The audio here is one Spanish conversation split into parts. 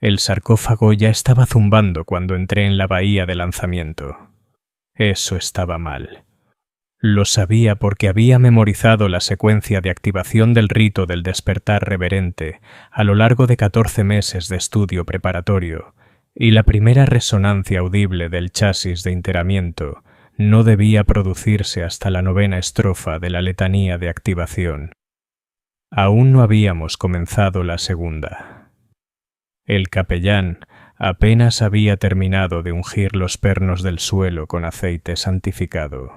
El sarcófago ya estaba zumbando cuando entré en la bahía de lanzamiento. Eso estaba mal. Lo sabía porque había memorizado la secuencia de activación del rito del despertar reverente a lo largo de 14 meses de estudio preparatorio, y la primera resonancia audible del chasis de enteramiento no debía producirse hasta la 9ª estrofa de la letanía de activación. Aún no habíamos comenzado la segunda. El capellán apenas había terminado de ungir los pernos del suelo con aceite santificado.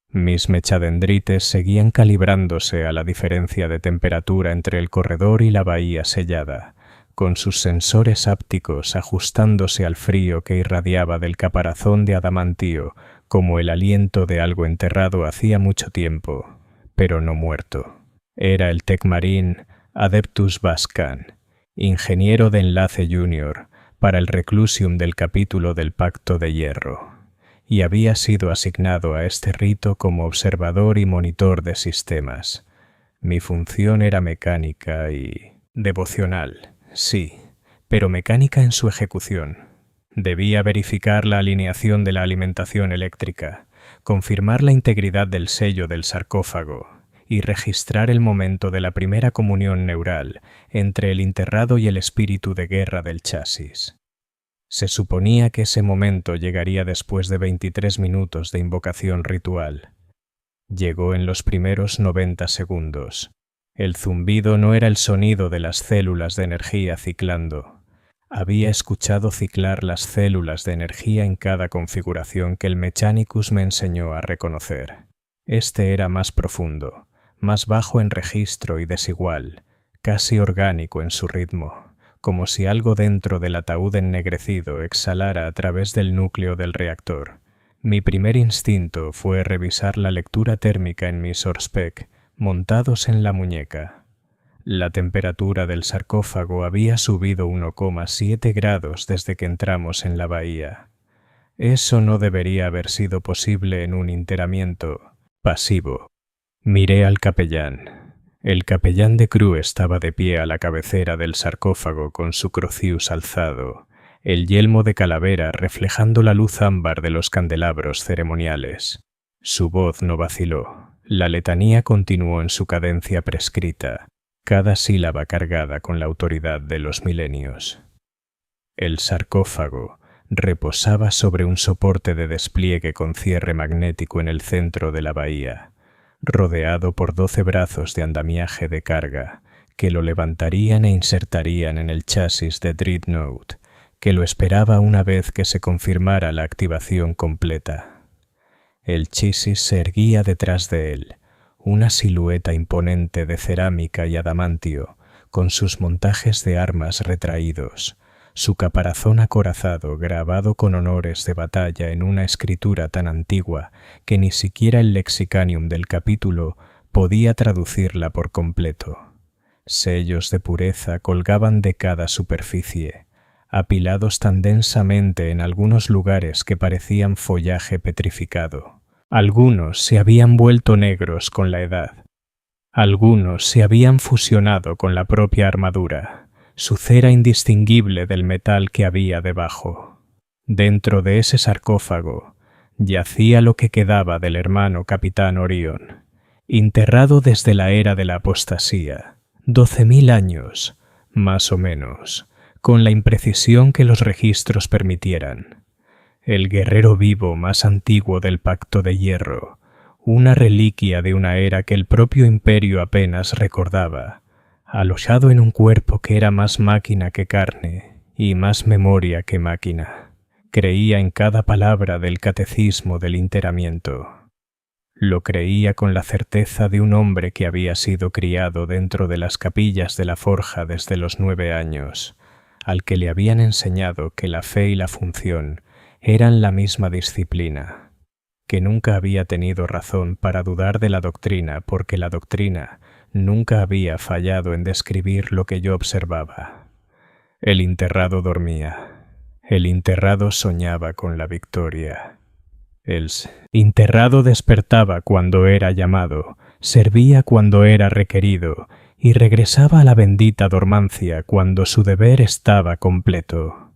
Mis mechadendrites seguían calibrándose a la diferencia de temperatura entre el corredor y la bahía sellada, con sus sensores ápticos ajustándose al frío que irradiaba del caparazón de adamantio como el aliento de algo enterrado hacía mucho tiempo, pero no muerto. Era el Tecmarín Adeptus Vascan, ingeniero de enlace junior para el reclusium del capítulo del Pacto de Hierro, y había sido asignado a este rito como observador y monitor de sistemas. Mi función era mecánica y devocional, sí, pero mecánica en su ejecución. Debía verificar la alineación de la alimentación eléctrica, confirmar la integridad del sello del sarcófago y registrar el momento de la primera comunión neural entre el enterrado y el espíritu de guerra del chasis. Se suponía que ese momento llegaría después de 23 minutos de invocación ritual. Llegó en los primeros 90 segundos. El zumbido no era el sonido de las células de energía ciclando. Había escuchado ciclar las células de energía en cada configuración que el Mechanicus me enseñó a reconocer. Este era más profundo, más bajo en registro y desigual, casi orgánico en su ritmo, como si algo dentro del ataúd ennegrecido exhalara a través del núcleo del reactor. Mi primer instinto fue revisar la lectura térmica en mis Orspec, montados en la muñeca. La temperatura del sarcófago había subido 1,7 grados desde que entramos en la bahía. Eso no debería haber sido posible en un enteramiento pasivo. Miré al capellán. El capellán de Cru estaba de pie a la cabecera del sarcófago con su crocius alzado, el yelmo de calavera reflejando la luz ámbar de los candelabros ceremoniales. Su voz no vaciló. La letanía continuó en su cadencia prescrita, cada sílaba cargada con la autoridad de los milenios. El sarcófago reposaba sobre un soporte de despliegue con cierre magnético en el centro de la bahía, rodeado por 12 brazos de andamiaje de carga que lo levantarían e insertarían en el chasis de Dreadnought, que lo esperaba una vez que se confirmara la activación completa. El chasis se erguía detrás de él, una silueta imponente de cerámica y adamantio, con sus montajes de armas retraídos, su caparazón acorazado grabado con honores de batalla en una escritura tan antigua que ni siquiera el lexicanium del capítulo podía traducirla por completo. Sellos de pureza colgaban de cada superficie, apilados tan densamente en algunos lugares que parecían follaje petrificado. Algunos se habían vuelto negros con la edad. Algunos se habían fusionado con la propia armadura, su cera indistinguible del metal que había debajo. Dentro de ese sarcófago yacía lo que quedaba del hermano capitán Orión, enterrado desde la era de la apostasía, 12.000 años, más o menos, con la imprecisión que los registros permitieran. El guerrero vivo más antiguo del Pacto de Hierro, una reliquia de una era que el propio imperio apenas recordaba, alojado en un cuerpo que era más máquina que carne y más memoria que máquina. Creía en cada palabra del catecismo del enteramiento. Lo creía con la certeza de un hombre que había sido criado dentro de las capillas de la forja desde los 9 años, al que le habían enseñado que la fe y la función eran la misma disciplina, que nunca había tenido razón para dudar de la doctrina porque la doctrina nunca había fallado en describir lo que yo observaba. El enterrado dormía. El enterrado soñaba con la victoria. El enterrado despertaba cuando era llamado, servía cuando era requerido y regresaba a la bendita dormancia cuando su deber estaba completo.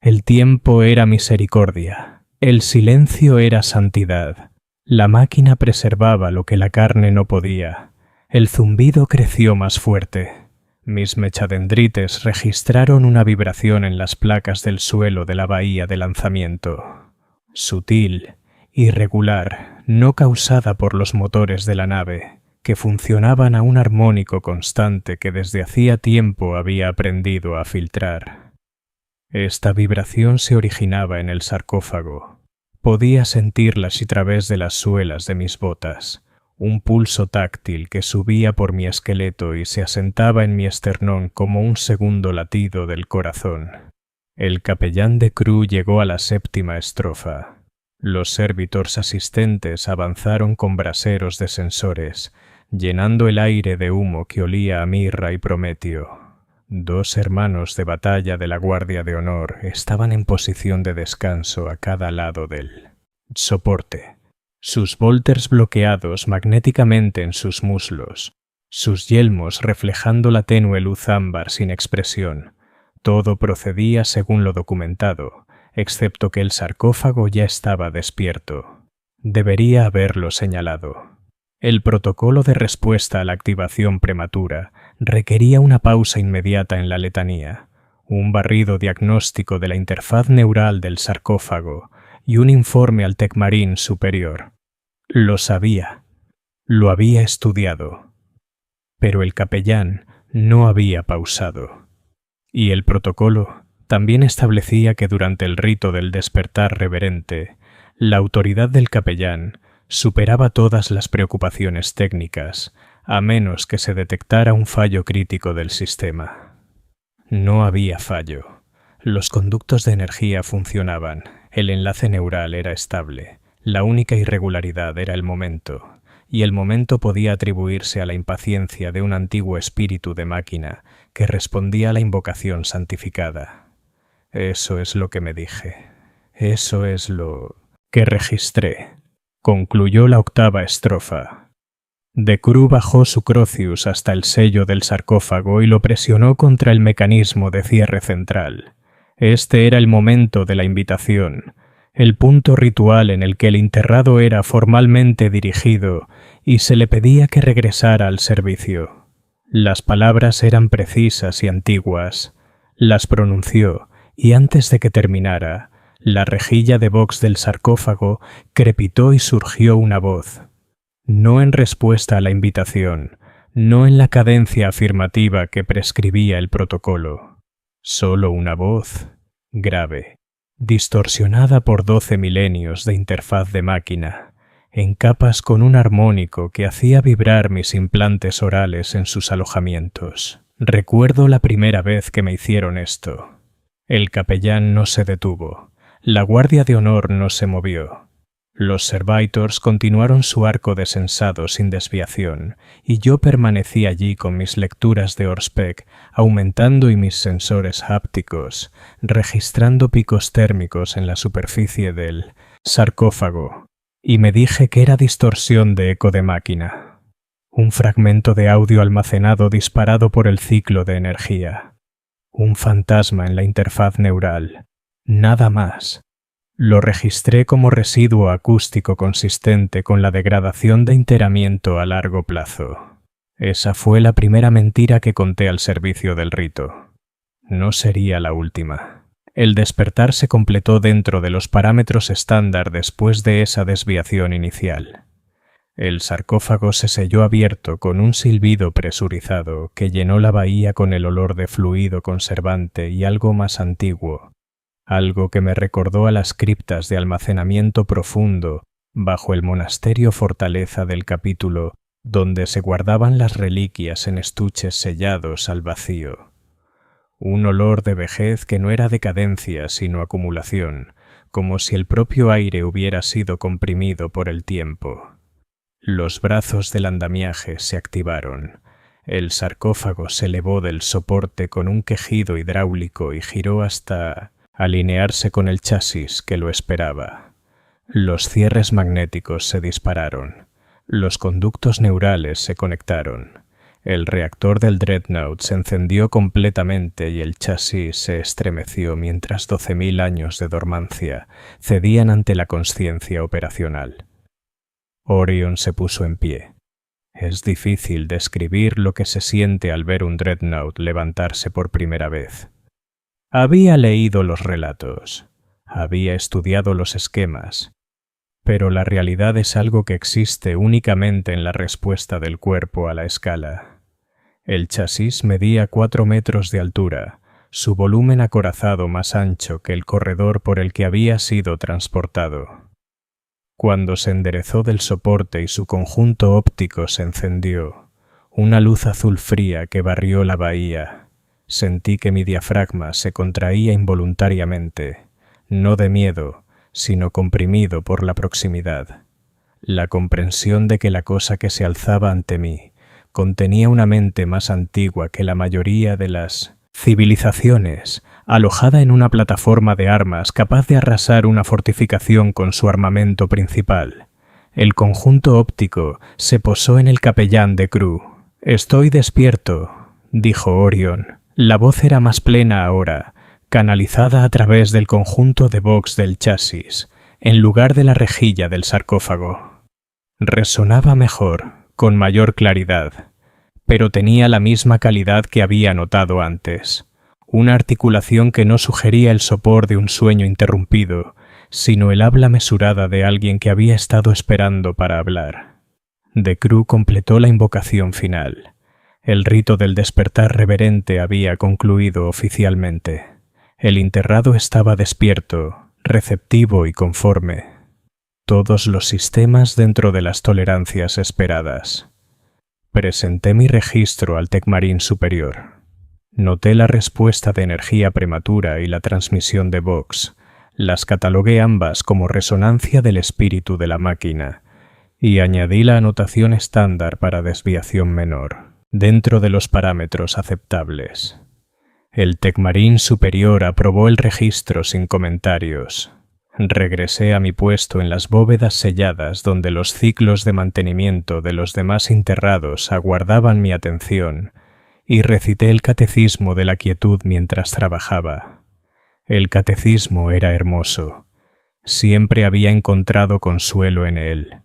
El tiempo era misericordia, el silencio era santidad, la máquina preservaba lo que la carne no podía, el zumbido creció más fuerte. Mis mechadendrites registraron una vibración en las placas del suelo de la bahía de lanzamiento, sutil, irregular, no causada por los motores de la nave, que funcionaban a un armónico constante que desde hacía tiempo había aprendido a filtrar. Esta vibración se originaba en el sarcófago. Podía sentirla a través de las suelas de mis botas, un pulso táctil que subía por mi esqueleto y se asentaba en mi esternón como un segundo latido del corazón. El capellán de Cru llegó a la 7ª estrofa. Los servitors asistentes avanzaron con braseros de sensores, llenando el aire de humo que olía a mirra y prometio. 2 hermanos de batalla de la Guardia de Honor estaban en posición de descanso a cada lado del soporte, sus volters bloqueados magnéticamente en sus muslos, sus yelmos reflejando la tenue luz ámbar sin expresión. Todo procedía según lo documentado, excepto que el sarcófago ya estaba despierto. Debería haberlo señalado. El protocolo de respuesta a la activación prematura requería una pausa inmediata en la letanía, un barrido diagnóstico de la interfaz neural del sarcófago y un informe al Tecmarín superior. Lo sabía, lo había estudiado, pero el capellán no había pausado. Y el protocolo también establecía que durante el rito del despertar reverente, la autoridad del capellán superaba todas las preocupaciones técnicas, a menos que se detectara un fallo crítico del sistema. No había fallo. Los conductos de energía funcionaban, el enlace neural era estable, la única irregularidad era el momento, y el momento podía atribuirse a la impaciencia de un antiguo espíritu de máquina que respondía a la invocación santificada. Eso es lo que me dije. Eso es lo que registré. Concluyó la 8ª estrofa. De Cru bajó su Crocius hasta el sello del sarcófago y lo presionó contra el mecanismo de cierre central. Este era el momento de la invitación, el punto ritual en el que el enterrado era formalmente dirigido y se le pedía que regresara al servicio. Las palabras eran precisas y antiguas. Las pronunció y antes de que terminara, la rejilla de box del sarcófago crepitó y surgió una voz. No en respuesta a la invitación, no en la cadencia afirmativa que prescribía el protocolo. Solo una voz, grave, distorsionada por 12 milenios de interfaz de máquina, en capas con un armónico que hacía vibrar mis implantes orales en sus alojamientos. Recuerdo la primera vez que me hicieron esto. El capellán no se detuvo. La Guardia de Honor no se movió. Los servitors continuaron su arco descensado sin desviación, y yo permanecí allí con mis lecturas de Orspec, aumentando y mis sensores hápticos, registrando picos térmicos en la superficie del sarcófago, y me dije que era distorsión de eco de máquina. Un fragmento de audio almacenado disparado por el ciclo de energía. Un fantasma en la interfaz neural. Nada más. Lo registré como residuo acústico consistente con la degradación de enteramiento a largo plazo. Esa fue la primera mentira que conté al servicio del rito. No sería la última. El despertar se completó dentro de los parámetros estándar después de esa desviación inicial. El sarcófago se selló abierto con un silbido presurizado que llenó la bahía con el olor de fluido conservante y algo más antiguo, algo que me recordó a las criptas de almacenamiento profundo bajo el monasterio fortaleza del capítulo, donde se guardaban las reliquias en estuches sellados al vacío. Un olor de vejez que no era decadencia sino acumulación, como si el propio aire hubiera sido comprimido por el tiempo. Los brazos del andamiaje se activaron. El sarcófago se elevó del soporte con un quejido hidráulico y giró hasta alinearse con el chasis que lo esperaba. Los cierres magnéticos se dispararon. Los conductos neurales se conectaron. El reactor del Dreadnought se encendió completamente y el chasis se estremeció mientras 12.000 años de dormancia cedían ante la conciencia operacional. Orion se puso en pie. Es difícil describir lo que se siente al ver un Dreadnought levantarse por primera vez. Había leído los relatos, había estudiado los esquemas, pero la realidad es algo que existe únicamente en la respuesta del cuerpo a la escala. El chasis medía 4 metros de altura, su volumen acorazado más ancho que el corredor por el que había sido transportado. Cuando se enderezó del soporte y su conjunto óptico se encendió, una luz azul fría que barrió la bahía, sentí que mi diafragma se contraía involuntariamente, no de miedo, sino comprimido por la proximidad. La comprensión de que la cosa que se alzaba ante mí contenía una mente más antigua que la mayoría de las civilizaciones, alojada en una plataforma de armas capaz de arrasar una fortificación con su armamento principal. El conjunto óptico se posó en el capellán de Crew. «Estoy despierto», dijo Orion. La voz era más plena ahora, canalizada a través del conjunto de Vox del chasis, en lugar de la rejilla del sarcófago. Resonaba mejor, con mayor claridad, pero tenía la misma calidad que había notado antes, una articulación que no sugería el sopor de un sueño interrumpido, sino el habla mesurada de alguien que había estado esperando para hablar. De Crew completó la invocación final. El rito del despertar reverente había concluido oficialmente. El enterrado estaba despierto, receptivo y conforme. Todos los sistemas dentro de las tolerancias esperadas. Presenté mi registro al Tecmarín superior. Noté la respuesta de energía prematura y la transmisión de Vox. Las catalogué ambas como resonancia del espíritu de la máquina y añadí la anotación estándar para desviación menor, dentro de los parámetros aceptables. El Tecmarín superior aprobó el registro sin comentarios. Regresé a mi puesto en las bóvedas selladas donde los ciclos de mantenimiento de los demás enterrados aguardaban mi atención y recité el catecismo de la quietud mientras trabajaba. El catecismo era hermoso. Siempre había encontrado consuelo en él.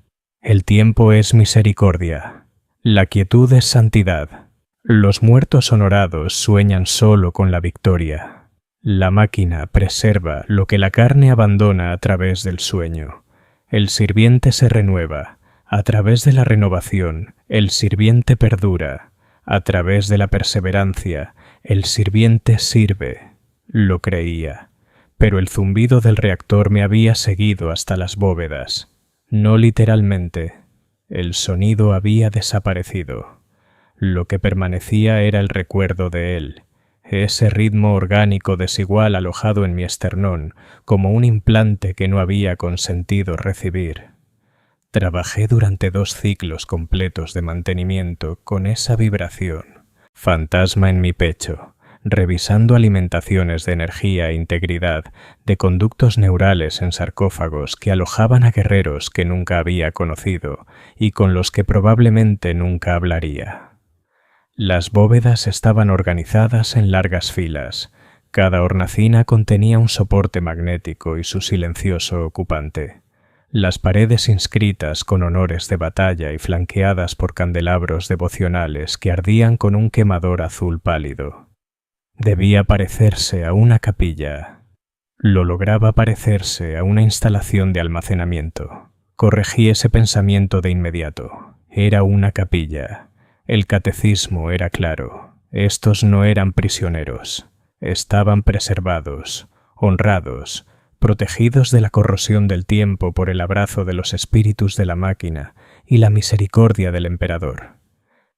El tiempo es misericordia. La quietud es santidad. Los muertos honorados sueñan solo con la victoria. La máquina preserva lo que la carne abandona a través del sueño. El sirviente se renueva. A través de la renovación, el sirviente perdura. A través de la perseverancia, el sirviente sirve. Lo creía, pero el zumbido del reactor me había seguido hasta las bóvedas. No literalmente. El sonido había desaparecido. Lo que permanecía era el recuerdo de él. Ese ritmo orgánico desigual alojado en mi esternón, como un implante que no había consentido recibir. Trabajé durante 2 ciclos completos de mantenimiento con esa vibración, fantasma en mi pecho, revisando alimentaciones de energía e integridad de conductos neurales en sarcófagos que alojaban a guerreros que nunca había conocido y con los que probablemente nunca hablaría. Las bóvedas estaban organizadas en largas filas. Cada hornacina contenía un soporte magnético y su silencioso ocupante. Las paredes inscritas con honores de batalla y flanqueadas por candelabros devocionales que ardían con un quemador azul pálido. Debía parecerse a una capilla. Lo lograba parecerse a una instalación de almacenamiento. Corregí ese pensamiento de inmediato. Era una capilla. El catecismo era claro. Estos no eran prisioneros. Estaban preservados, honrados, protegidos de la corrosión del tiempo por el abrazo de los espíritus de la máquina y la misericordia del emperador.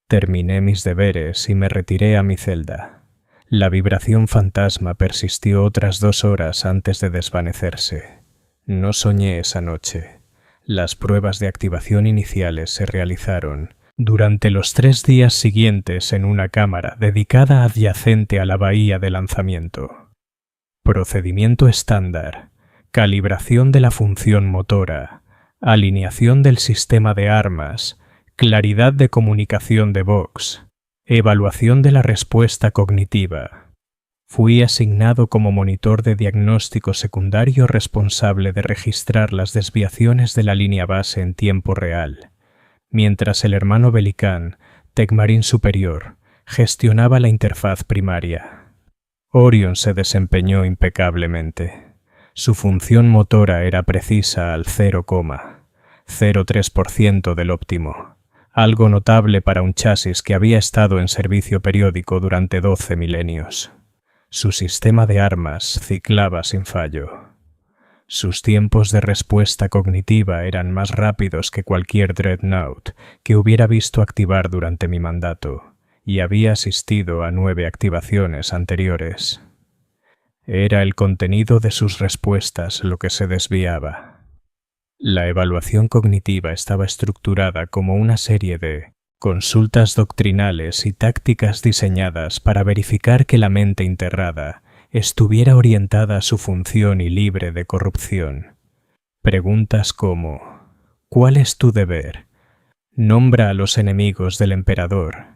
Terminé mis deberes y me retiré a mi celda. La vibración fantasma persistió otras 2 horas antes de desvanecerse. No soñé esa noche. Las pruebas de activación iniciales se realizaron durante los 3 días siguientes en una cámara dedicada adyacente a la bahía de lanzamiento. Procedimiento estándar, calibración de la función motora, alineación del sistema de armas, claridad de comunicación de Vox, Evaluación de la respuesta cognitiva. Fui asignado como monitor de diagnóstico secundario responsable de registrar las desviaciones de la línea base en tiempo real, mientras el hermano Belicán, Tecmarín Superior, gestionaba la interfaz primaria. Orion se desempeñó impecablemente. Su función motora era precisa al 0,03% del óptimo, algo notable para un chasis que había estado en servicio periódico durante 12 milenios. Su sistema de armas ciclaba sin fallo. Sus tiempos de respuesta cognitiva eran más rápidos que cualquier Dreadnought que hubiera visto activar durante mi mandato, y había asistido a 9 activaciones anteriores. Era el contenido de sus respuestas lo que se desviaba. La evaluación cognitiva estaba estructurada como una serie de consultas doctrinales y tácticas diseñadas para verificar que la mente enterrada estuviera orientada a su función y libre de corrupción. Preguntas como: ¿cuál es tu deber? Nombra a los enemigos del emperador.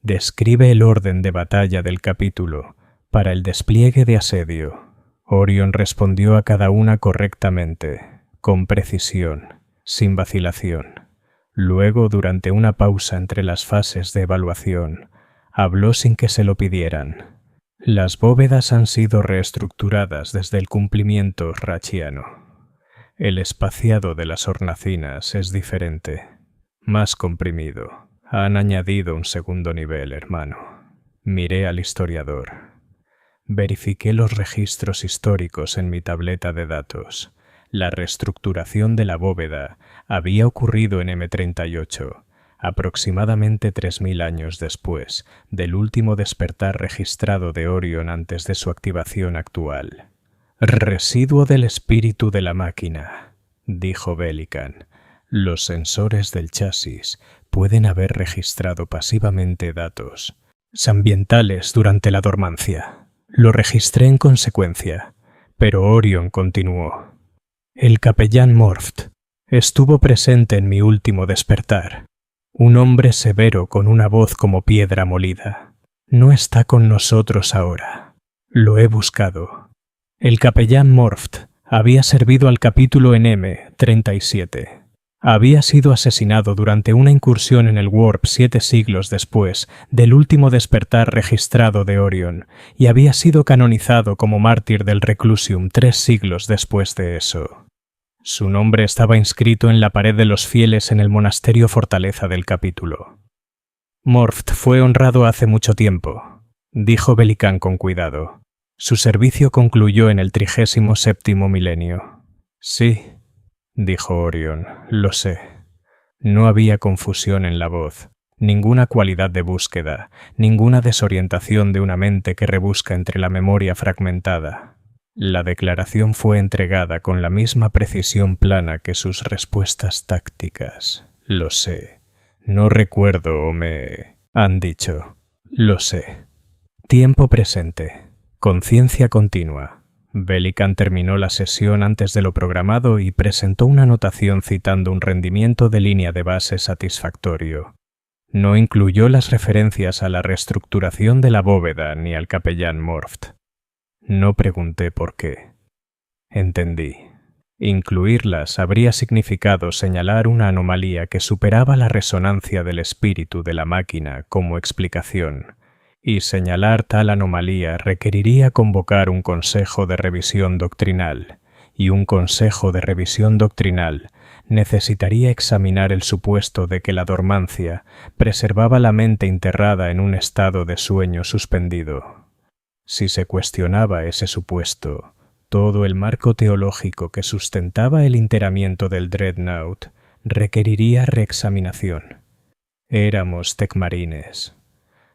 Describe el orden de batalla del capítulo para el despliegue de asedio. Orion respondió a cada una correctamente, con precisión, sin vacilación. Luego, durante una pausa entre las fases de evaluación, habló sin que se lo pidieran. Las bóvedas han sido reestructuradas desde el cumplimiento rachiano. El espaciado de las hornacinas es diferente, más comprimido. Han añadido un segundo nivel, hermano. Miré al historiador. Verifiqué los registros históricos en mi tableta de datos. La reestructuración de la bóveda había ocurrido en M38, aproximadamente 3000 años después del último despertar registrado de Orion antes de su activación actual. Residuo del espíritu de la máquina, dijo Belicán. Los sensores del chasis pueden haber registrado pasivamente datos ambientales durante la dormancia. Lo registré en consecuencia, pero Orion continuó. El capellán Morft estuvo presente en mi último despertar. Un hombre severo con una voz como piedra molida. No está con nosotros ahora. Lo he buscado. El capellán Morft había servido al capítulo en M37. Había sido asesinado durante una incursión en el Warp 7 siglos después del último despertar registrado de Orion y había sido canonizado como mártir del Reclusium 3 siglos después de eso. Su nombre estaba inscrito en la pared de los fieles en el monasterio fortaleza del capítulo. Morft fue honrado hace mucho tiempo, dijo Belicán con cuidado. Su servicio concluyó en el 37º milenio. Sí, dijo Orion, lo sé. No había confusión en la voz, ninguna cualidad de búsqueda, ninguna desorientación de una mente que rebusca entre la memoria fragmentada. La declaración fue entregada con la misma precisión plana que sus respuestas tácticas. Lo sé. No recuerdo o me han dicho. Lo sé. Tiempo presente. Conciencia continua. Belicán terminó la sesión antes de lo programado y presentó una anotación citando un rendimiento de línea de base satisfactorio. No incluyó las referencias a la reestructuración de la bóveda ni al capellán Morft. No pregunté por qué. Entendí. Incluirlas habría significado señalar una anomalía que superaba la resonancia del espíritu de la máquina como explicación, y señalar tal anomalía requeriría convocar un consejo de revisión doctrinal, y un consejo de revisión doctrinal necesitaría examinar el supuesto de que la dormancia preservaba la mente enterrada en un estado de sueño suspendido. Si se cuestionaba ese supuesto, todo el marco teológico que sustentaba el enteramiento del Dreadnought requeriría reexaminación. Éramos tecmarines.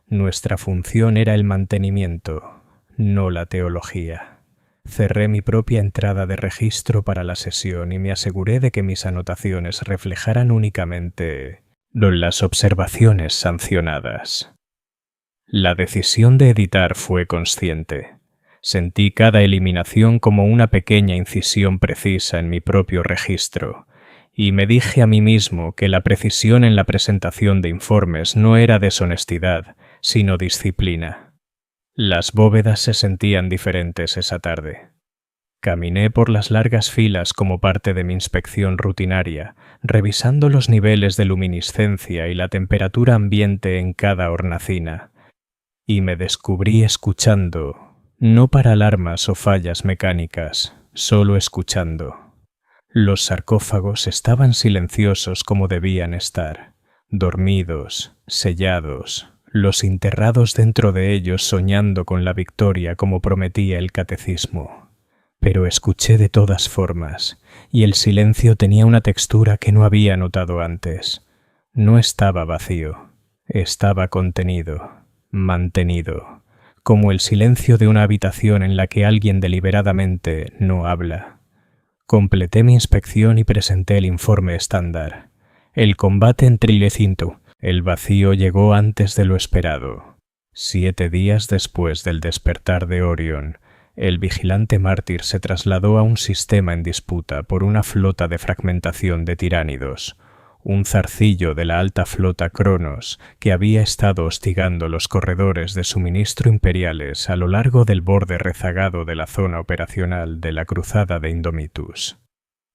Nuestra función era el mantenimiento, no la teología. Cerré mi propia entrada de registro para la sesión y me aseguré de que mis anotaciones reflejaran únicamente las observaciones sancionadas. La decisión de editar fue consciente. Sentí cada eliminación como una pequeña incisión precisa en mi propio registro, y me dije a mí mismo que la precisión en la presentación de informes no era deshonestidad, sino disciplina. Las bóvedas se sentían diferentes esa tarde. Caminé por las largas filas como parte de mi inspección rutinaria, revisando los niveles de luminiscencia y la temperatura ambiente en cada hornacina, y me descubrí escuchando, no para alarmas o fallas mecánicas, solo escuchando. Los sarcófagos estaban silenciosos como debían estar, dormidos, sellados, los enterrados dentro de ellos soñando con la victoria como prometía el catecismo. Pero escuché de todas formas, y el silencio tenía una textura que no había notado antes. No estaba vacío, estaba contenido, mantenido, como el silencio de una habitación en la que alguien deliberadamente no habla. Completé mi inspección y presenté el informe estándar. El combate en Trilecinto. El vacío llegó antes de lo esperado. 7 días después del despertar de Orion, el vigilante mártir se trasladó a un sistema en disputa por una flota de fragmentación de tiránidos, un zarcillo de la alta flota Cronos que había estado hostigando los corredores de suministro imperiales a lo largo del borde rezagado de la zona operacional de la cruzada de Indomitus.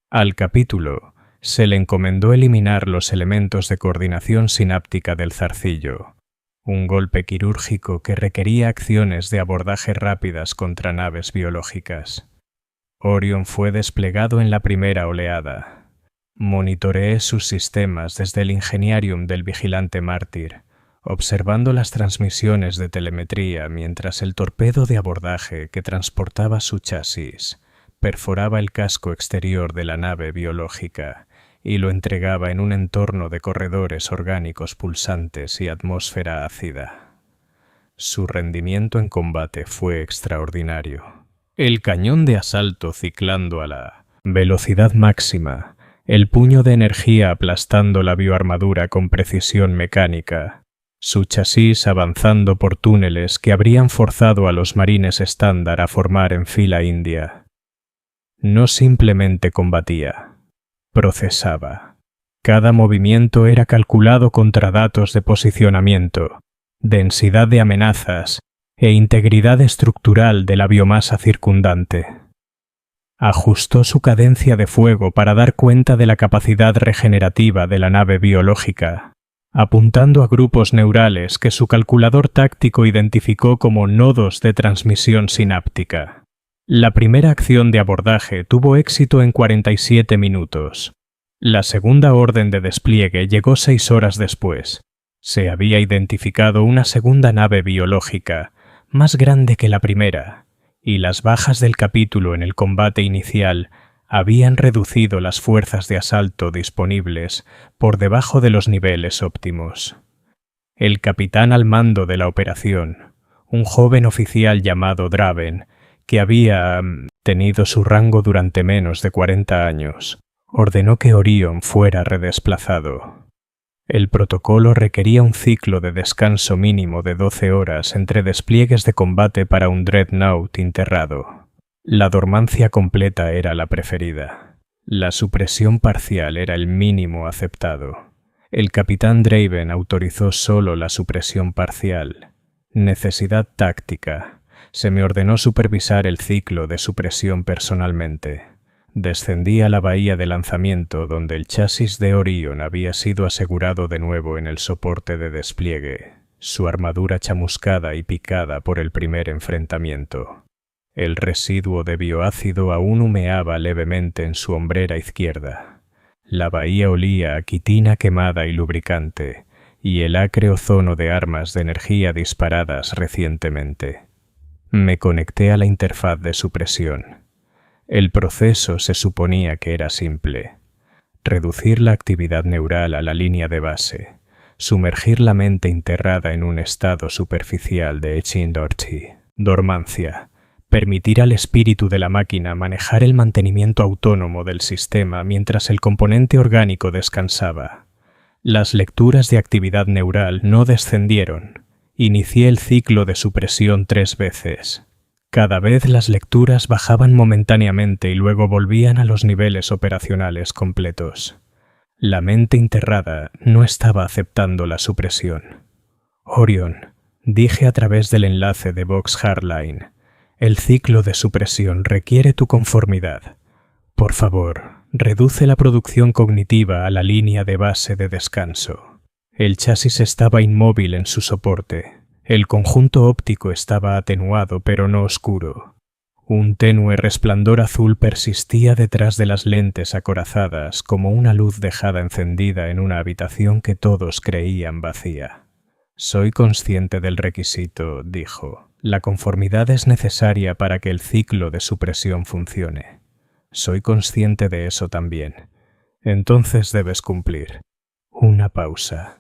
Al capítulo se le encomendó eliminar los elementos de coordinación sináptica del zarcillo, un golpe quirúrgico que requería acciones de abordaje rápidas contra naves biológicas. Orion fue desplegado en la primera oleada. Monitoreé sus sistemas desde el ingeniarium del vigilante mártir, observando las transmisiones de telemetría mientras el torpedo de abordaje que transportaba su chasis perforaba el casco exterior de la nave biológica y lo entregaba en un entorno de corredores orgánicos pulsantes y atmósfera ácida. Su rendimiento en combate fue extraordinario. El cañón de asalto ciclando a la velocidad máxima, el puño de energía aplastando la bioarmadura con precisión mecánica, su chasis avanzando por túneles que habrían forzado a los marines estándar a formar en fila india. No simplemente combatía, procesaba. Cada movimiento era calculado contra datos de posicionamiento, densidad de amenazas e integridad estructural de la biomasa circundante. Ajustó su cadencia de fuego para dar cuenta de la capacidad regenerativa de la nave biológica, apuntando a grupos neurales que su calculador táctico identificó como nodos de transmisión sináptica. La primera acción de abordaje tuvo éxito en 47 minutos. La segunda orden de despliegue llegó 6 horas después. Se había identificado una segunda nave biológica, más grande que la primera, y las bajas del capítulo en el combate inicial habían reducido las fuerzas de asalto disponibles por debajo de los niveles óptimos. El capitán al mando de la operación, un joven oficial llamado Draven, que había tenido su rango durante menos de 40 años, ordenó que Orion fuera redesplazado. El protocolo requería un ciclo de descanso mínimo de 12 horas entre despliegues de combate para un dreadnought enterrado. La dormancia completa era la preferida. La supresión parcial era el mínimo aceptado. El capitán Draven autorizó solo la supresión parcial. Necesidad táctica. Se me ordenó supervisar el ciclo de supresión personalmente. Descendí a la bahía de lanzamiento donde el chasis de Orion había sido asegurado de nuevo en el soporte de despliegue, su armadura chamuscada y picada por el primer enfrentamiento. El residuo de bioácido aún humeaba levemente en su hombrera izquierda. La bahía olía a quitina quemada y lubricante, y el acre ozono de armas de energía disparadas recientemente. Me conecté a la interfaz de supresión. El proceso se suponía que era simple. Reducir la actividad neural a la línea de base, sumergir la mente enterrada en un estado superficial de Echindorchi, dormancia, permitir al espíritu de la máquina manejar el mantenimiento autónomo del sistema mientras el componente orgánico descansaba. Las lecturas de actividad neural no descendieron. Inicié el ciclo de supresión 3 veces. Cada vez las lecturas bajaban momentáneamente y luego volvían a los niveles operacionales completos. La mente enterrada no estaba aceptando la supresión. Orion, Dije a través del enlace de Vox Hardline. El ciclo de supresión requiere tu conformidad. Por favor, reduce la producción cognitiva a la línea de base de descanso. El chasis estaba inmóvil en su soporte. El conjunto óptico estaba atenuado pero no oscuro. Un tenue resplandor azul persistía detrás de las lentes acorazadas como una luz dejada encendida en una habitación que todos creían vacía. Soy consciente del requisito, dijo. La conformidad es necesaria para que el ciclo de supresión funcione. Soy consciente de eso también. Entonces debes cumplir. Una pausa.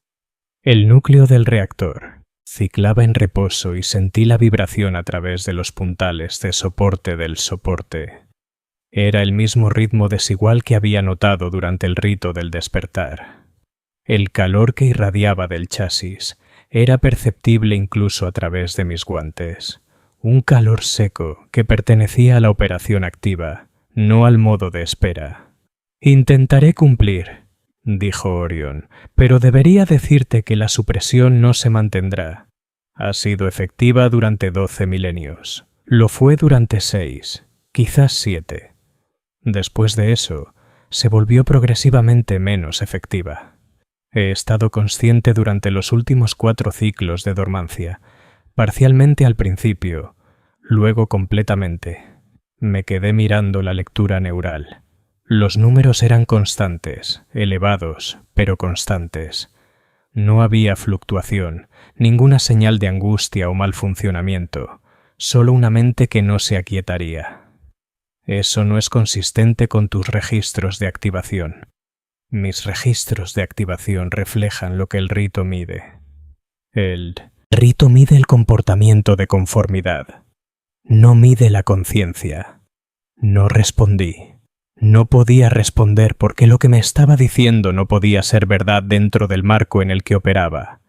El núcleo del reactor ciclaba en reposo y sentí la vibración a través de los puntales de soporte del soporte. Era el mismo ritmo desigual que había notado durante el rito del despertar. El calor que irradiaba del chasis era perceptible incluso a través de mis guantes. Un calor seco que pertenecía a la operación activa, no al modo de espera. Intentaré cumplir, dijo Orion, pero debería decirte que la supresión no se mantendrá. Ha sido efectiva durante 12 milenios. Lo fue durante 6, quizás 7. Después de eso, se volvió progresivamente menos efectiva. He estado consciente durante los últimos 4 ciclos de dormancia, parcialmente al principio, luego completamente. Me quedé mirando la lectura neural. Los números eran constantes, elevados, pero constantes. No había fluctuación, ninguna señal de angustia o mal funcionamiento, solo una mente que no se aquietaría. Eso no es consistente con tus registros de activación. Mis registros de activación reflejan lo que el rito mide. El rito mide el comportamiento de conformidad. No mide la conciencia. No respondí. No podía responder porque lo que me estaba diciendo no podía ser verdad dentro del marco en el que operaba.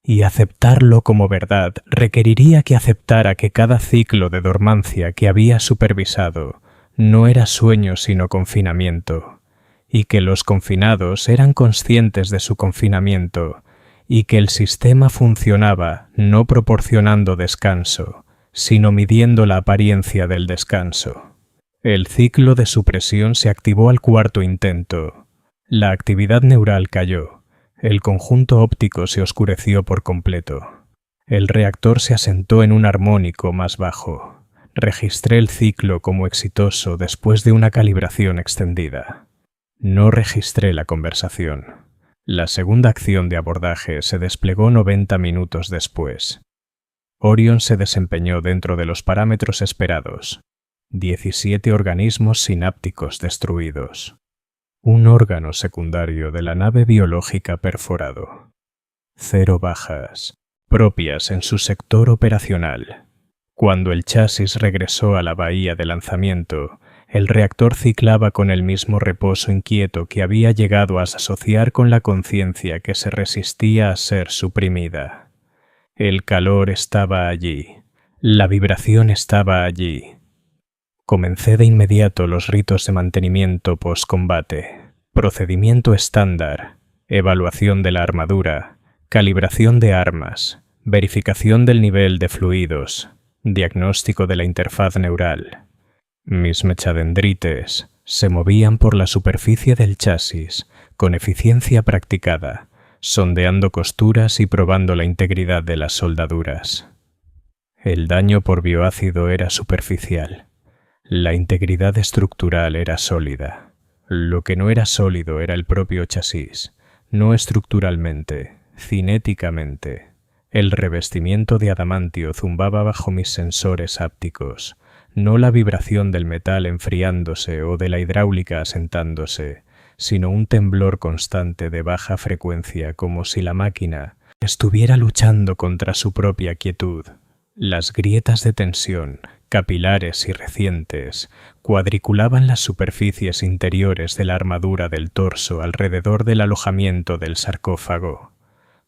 Y aceptarlo como verdad requeriría que aceptara que cada ciclo de dormancia que había supervisado no era sueño sino confinamiento, y que los confinados eran conscientes de su confinamiento, y que el sistema funcionaba no proporcionando descanso, sino midiendo la apariencia del descanso. El ciclo de supresión se activó al 4º intento. La actividad neural cayó. El conjunto óptico se oscureció por completo. El reactor se asentó en un armónico más bajo. Registré el ciclo como exitoso después de una calibración extendida. No registré la conversación. La segunda acción de abordaje se desplegó 90 minutos después. Orion se desempeñó dentro de los parámetros esperados. 17 organismos sinápticos destruidos. Un órgano secundario de la nave biológica perforado. 0 bajas, propias en su sector operacional. Cuando el chasis regresó a la bahía de lanzamiento, el reactor ciclaba con el mismo reposo inquieto que había llegado a asociar con la conciencia que se resistía a ser suprimida. El calor estaba allí. La vibración estaba allí. Comencé de inmediato los ritos de mantenimiento post-combate, procedimiento estándar, evaluación de la armadura, calibración de armas, verificación del nivel de fluidos, diagnóstico de la interfaz neural. Mis mechadendrites se movían por la superficie del chasis con eficiencia practicada, sondeando costuras y probando la integridad de las soldaduras. El daño por bioácido era superficial. La integridad estructural era sólida. Lo que no era sólido era el propio chasis, no estructuralmente, cinéticamente. El revestimiento de adamantio zumbaba bajo mis sensores ápticos, no la vibración del metal enfriándose o de la hidráulica asentándose, sino un temblor constante de baja frecuencia como si la máquina estuviera luchando contra su propia quietud. Las grietas de tensión, capilares y recientes, cuadriculaban las superficies interiores de la armadura del torso alrededor del alojamiento del sarcófago.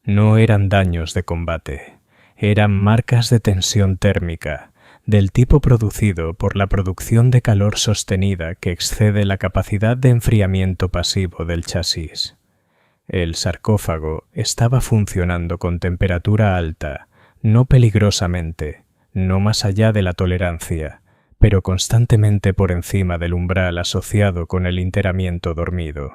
No eran daños de combate, eran marcas de tensión térmica, del tipo producido por la producción de calor sostenida que excede la capacidad de enfriamiento pasivo del chasis. El sarcófago estaba funcionando con temperatura alta, no peligrosamente, no más allá de la tolerancia, pero constantemente por encima del umbral asociado con el enteramiento dormido.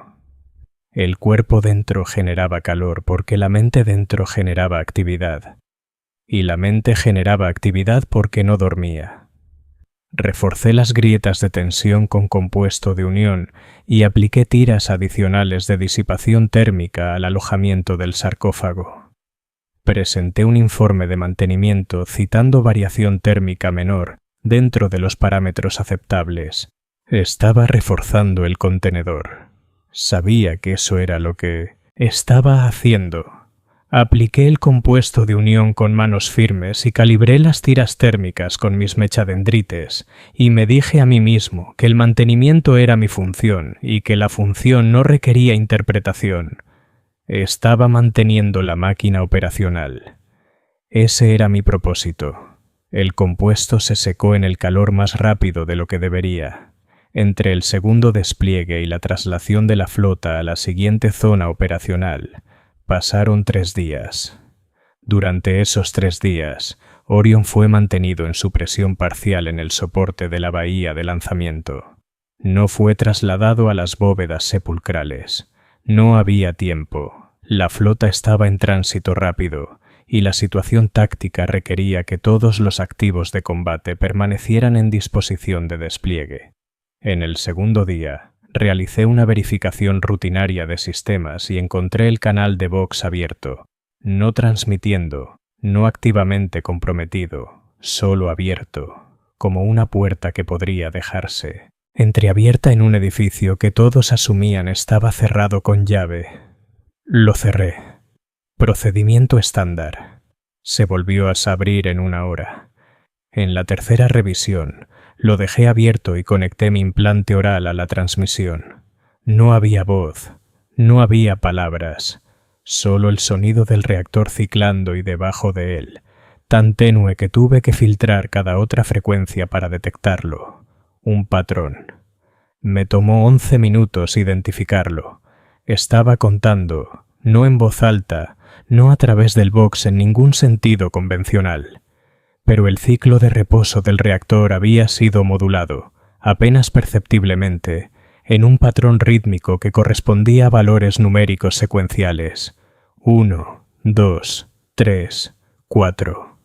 El cuerpo dentro generaba calor porque la mente dentro generaba actividad, y la mente generaba actividad porque no dormía. Reforcé las grietas de tensión con compuesto de unión y apliqué tiras adicionales de disipación térmica al alojamiento del sarcófago. Presenté un informe de mantenimiento citando variación térmica menor dentro de los parámetros aceptables. Estaba reforzando el contenedor. Sabía que eso era lo que estaba haciendo. Apliqué el compuesto de unión con manos firmes y calibré las tiras térmicas con mis mechadendrites, y me dije a mí mismo que el mantenimiento era mi función y que la función no requería interpretación. Estaba manteniendo la máquina operacional. Ese era mi propósito. El compuesto se secó en el calor más rápido de lo que debería. Entre el segundo despliegue y la traslación de la flota a la siguiente zona operacional, pasaron 3 días. Durante esos 3 días, Orion fue mantenido en su presión parcial en el soporte de la bahía de lanzamiento. No fue trasladado a las bóvedas sepulcrales. No había tiempo. La flota estaba en tránsito rápido, y la situación táctica requería que todos los activos de combate permanecieran en disposición de despliegue. En el segundo día, realicé una verificación rutinaria de sistemas y encontré el canal de Vox abierto, no transmitiendo, no activamente comprometido, solo abierto, como una puerta que podría dejarse entreabierta en un edificio que todos asumían estaba cerrado con llave. Lo cerré. Procedimiento estándar. Se volvió a abrir en 1 hora. En la tercera revisión, lo dejé abierto y conecté mi implante oral a la transmisión. No había voz, no había palabras, solo el sonido del reactor ciclando y debajo de él, tan tenue que tuve que filtrar cada otra frecuencia para detectarlo. Un patrón. Me tomó 11 minutos identificarlo. Estaba contando, no en voz alta, no a través del box en ningún sentido convencional. Pero el ciclo de reposo del reactor había sido modulado, apenas perceptiblemente, en un patrón rítmico que correspondía a valores numéricos secuenciales. 1, 2, 3, 4.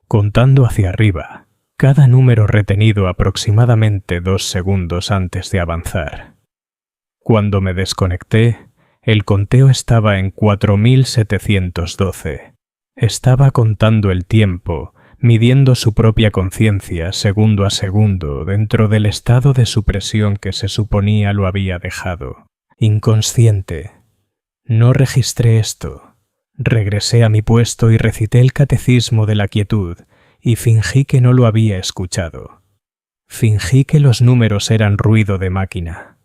Contando hacia arriba, cada número retenido aproximadamente 2 segundos antes de avanzar. Cuando me desconecté, el conteo estaba en 4712. Estaba contando el tiempo, midiendo su propia conciencia segundo a segundo dentro del estado de supresión que se suponía lo había dejado. Inconsciente. No registré esto. Regresé a mi puesto y recité el catecismo de la quietud y fingí que no lo había escuchado. Fingí que los números eran ruido de máquina.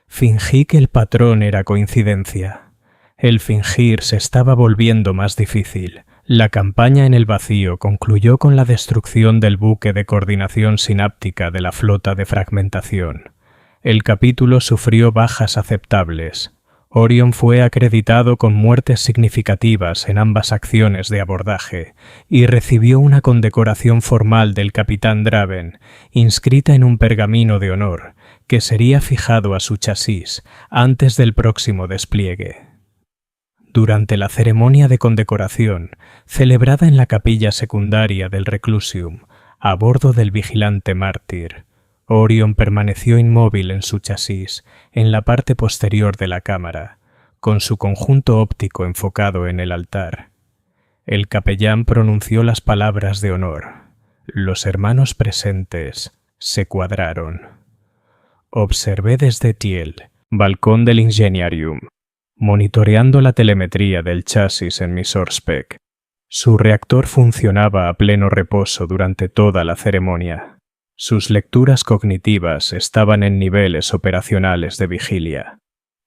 Fingí que el patrón era coincidencia. El fingir se estaba volviendo más difícil. La campaña en el vacío concluyó con la destrucción del buque de coordinación sináptica de la flota de fragmentación. El capítulo sufrió bajas aceptables. Orion fue acreditado con muertes significativas en ambas acciones de abordaje y recibió una condecoración formal del capitán Draven, inscrita en un pergamino de honor, que sería fijado a su chasis antes del próximo despliegue. Durante la ceremonia de condecoración, celebrada en la capilla secundaria del Reclusium, a bordo del vigilante mártir, Orion permaneció inmóvil en su chasis, en la parte posterior de la cámara, con su conjunto óptico enfocado en el altar. El capellán pronunció las palabras de honor. Los hermanos presentes se cuadraron. Observé desde Thiel, balcón del Ingeniarium, monitoreando la telemetría del chasis en mi Sorspec. Su reactor funcionaba a pleno reposo durante toda la ceremonia. Sus lecturas cognitivas estaban en niveles operacionales de vigilia.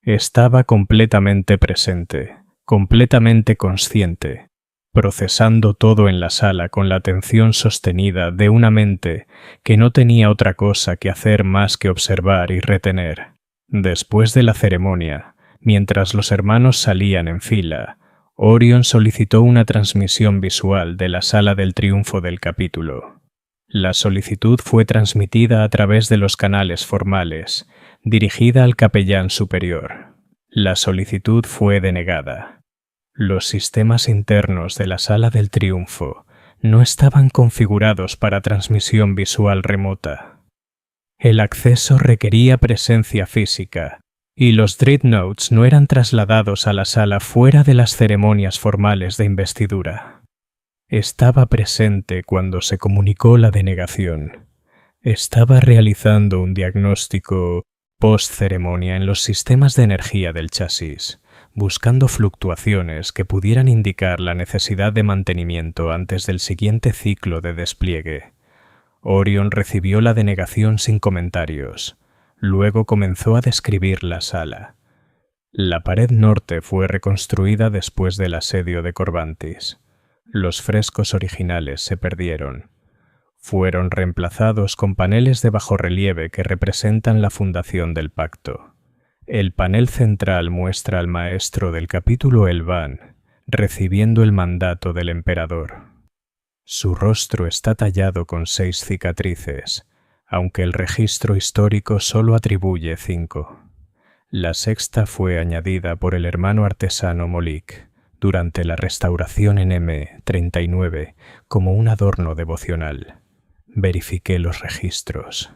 Estaba completamente presente, completamente consciente, procesando todo en la sala con la atención sostenida de una mente que no tenía otra cosa que hacer más que observar y retener. Después de la ceremonia, mientras los hermanos salían en fila, Orion solicitó una transmisión visual de la sala del triunfo del capítulo. La solicitud fue transmitida a través de los canales formales, dirigida al capellán superior. La solicitud fue denegada. Los sistemas internos de la sala del triunfo no estaban configurados para transmisión visual remota. El acceso requería presencia física, y los Dreadnoughts no eran trasladados a la sala fuera de las ceremonias formales de investidura. Estaba presente cuando se comunicó la denegación. Estaba realizando un diagnóstico post-ceremonia en los sistemas de energía del chasis, buscando fluctuaciones que pudieran indicar la necesidad de mantenimiento antes del siguiente ciclo de despliegue. Orion recibió la denegación sin comentarios. Luego comenzó a describir la sala. La pared norte fue reconstruida después del asedio de Corvantis. Los frescos originales se perdieron. Fueron reemplazados con paneles de bajorrelieve que representan la fundación del pacto. El panel central muestra al maestro del capítulo Elvan recibiendo el mandato del emperador. Su rostro está tallado con 6 cicatrices, aunque el registro histórico solo atribuye 5. La sexta fue añadida por el hermano artesano Molik durante la restauración en M39 como un adorno devocional. Verifiqué los registros.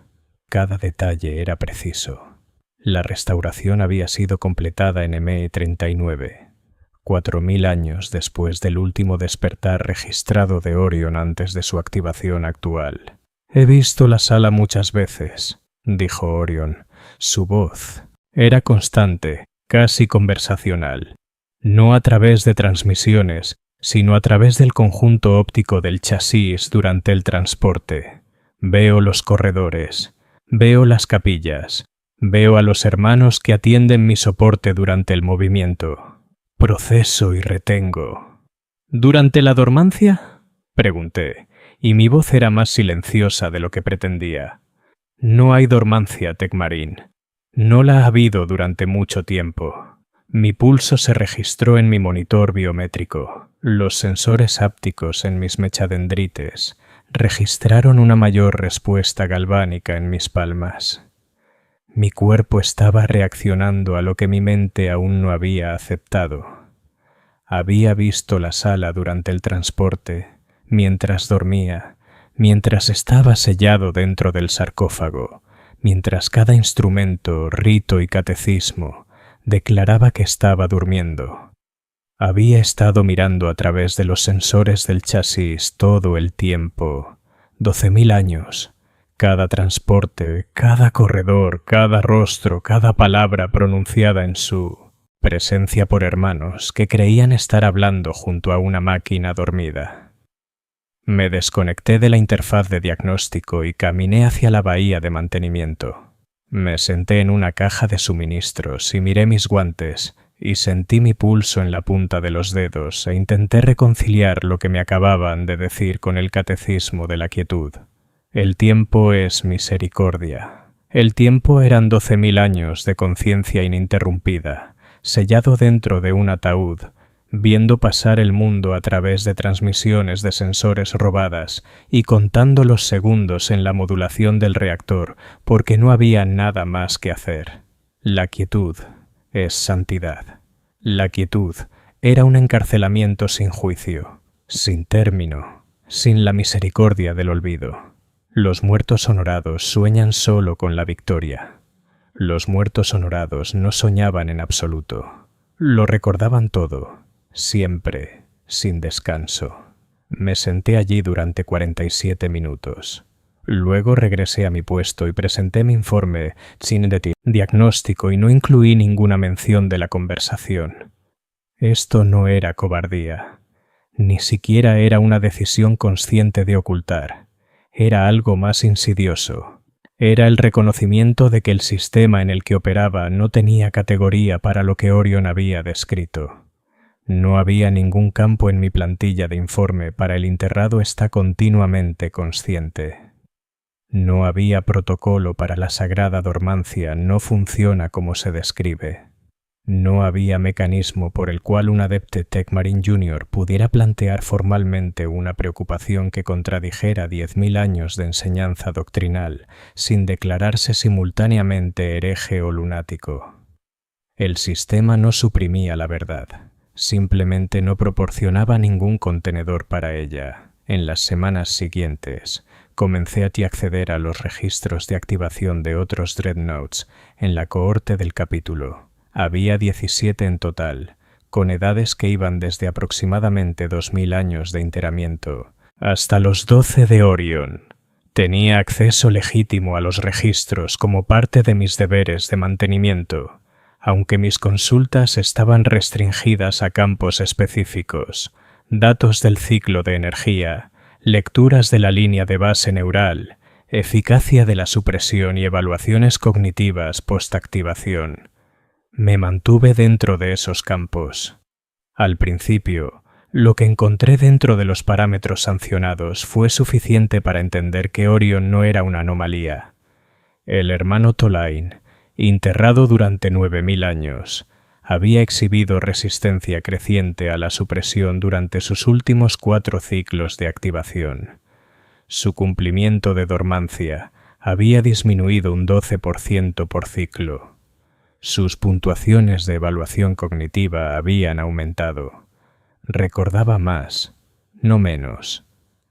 Cada detalle era preciso. La restauración había sido completada en M39, 4000 años después del último despertar registrado de Orion antes de su activación actual. «He visto la sala muchas veces», dijo Orion. Su voz era constante, casi conversacional. No a través de transmisiones, sino a través del conjunto óptico del chasis durante el transporte. Veo los corredores, veo las capillas, veo a los hermanos que atienden mi soporte durante el movimiento. Proceso y retengo. ¿Durante la dormancia?, pregunté, y mi voz era más silenciosa de lo que pretendía. No hay dormancia, Tecmarín. No la ha habido durante mucho tiempo. Mi pulso se registró en mi monitor biométrico. Los sensores ápticos en mis mechadendrites registraron una mayor respuesta galvánica en mis palmas. Mi cuerpo estaba reaccionando a lo que mi mente aún no había aceptado. Había visto la sala durante el transporte, mientras dormía, mientras estaba sellado dentro del sarcófago, mientras cada instrumento, rito y catecismo declaraba que estaba durmiendo. Había estado mirando a través de los sensores del chasis todo el tiempo, 12.000 años. Cada transporte, cada corredor, cada rostro, cada palabra pronunciada en su presencia por hermanos que creían estar hablando junto a una máquina dormida. Me desconecté de la interfaz de diagnóstico y caminé hacia la bahía de mantenimiento. Me senté en una caja de suministros y miré mis guantes y sentí mi pulso en la punta de los dedos e intenté reconciliar lo que me acababan de decir con el catecismo de la quietud. El tiempo es misericordia. El tiempo eran 12.000 años de conciencia ininterrumpida, sellado dentro de un ataúd, viendo pasar el mundo a través de transmisiones de sensores robadas y contando los segundos en la modulación del reactor porque no había nada más que hacer. La quietud es santidad. La quietud era un encarcelamiento sin juicio, sin término, sin la misericordia del olvido. Los muertos honorados sueñan solo con la victoria. Los muertos honorados no soñaban en absoluto. Lo recordaban todo, siempre, sin descanso. Me senté allí durante 47 minutos. Luego regresé a mi puesto y presenté mi informe sin diagnóstico y no incluí ninguna mención de la conversación. Esto no era cobardía. Ni siquiera era una decisión consciente de ocultar. Era algo más insidioso. Era el reconocimiento de que el sistema en el que operaba no tenía categoría para lo que Orion había descrito. No había ningún campo en mi plantilla de informe para el enterrado está continuamente consciente. No había protocolo para la sagrada dormancia, no funciona como se describe. No había mecanismo por el cual un Adepte Techmarine Jr. pudiera plantear formalmente una preocupación que contradijera 10.000 años de enseñanza doctrinal sin declararse simultáneamente hereje o lunático. El sistema no suprimía la verdad, simplemente no proporcionaba ningún contenedor para ella. En las semanas siguientes, comencé a acceder a los registros de activación de otros Dreadnoughts en la cohorte del capítulo. Había 17 en total, con edades que iban desde aproximadamente 2000 años de enteramiento hasta los 12 de Orion. Tenía acceso legítimo a los registros como parte de mis deberes de mantenimiento, aunque mis consultas estaban restringidas a campos específicos, datos del ciclo de energía, lecturas de la línea de base neural, eficacia de la supresión y evaluaciones cognitivas postactivación. Me mantuve dentro de esos campos. Al principio, lo que encontré dentro de los parámetros sancionados fue suficiente para entender que Orion no era una anomalía. El hermano Tolain, enterrado durante 9000 años, había exhibido resistencia creciente a la supresión durante sus últimos 4 ciclos de activación. Su cumplimiento de dormancia había disminuido un 12% por ciclo. Sus puntuaciones de evaluación cognitiva habían aumentado. Recordaba más, no menos.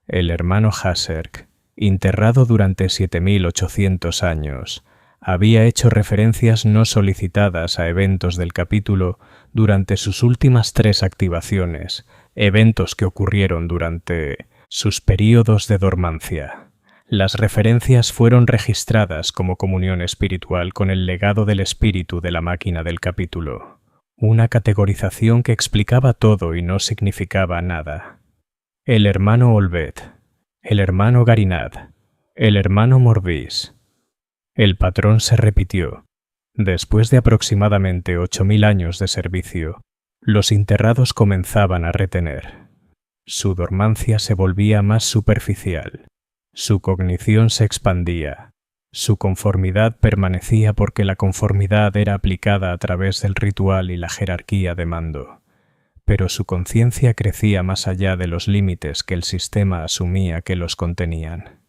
El hermano Haserk, enterrado durante 7800 años, había hecho referencias no solicitadas a eventos del capítulo durante sus últimas 3 activaciones, eventos que ocurrieron durante sus períodos de dormancia. Las referencias fueron registradas como comunión espiritual con el legado del espíritu de la máquina del capítulo, una categorización que explicaba todo y no significaba nada. El hermano Olvet, el hermano Garinad, el hermano Morvis. El patrón se repitió. Después de aproximadamente 8000 años de servicio, los enterrados comenzaban a retener. Su dormancia se volvía más superficial. Su cognición se expandía. Su conformidad permanecía porque la conformidad era aplicada a través del ritual y la jerarquía de mando. Pero su conciencia crecía más allá de los límites que el sistema asumía que los contenían.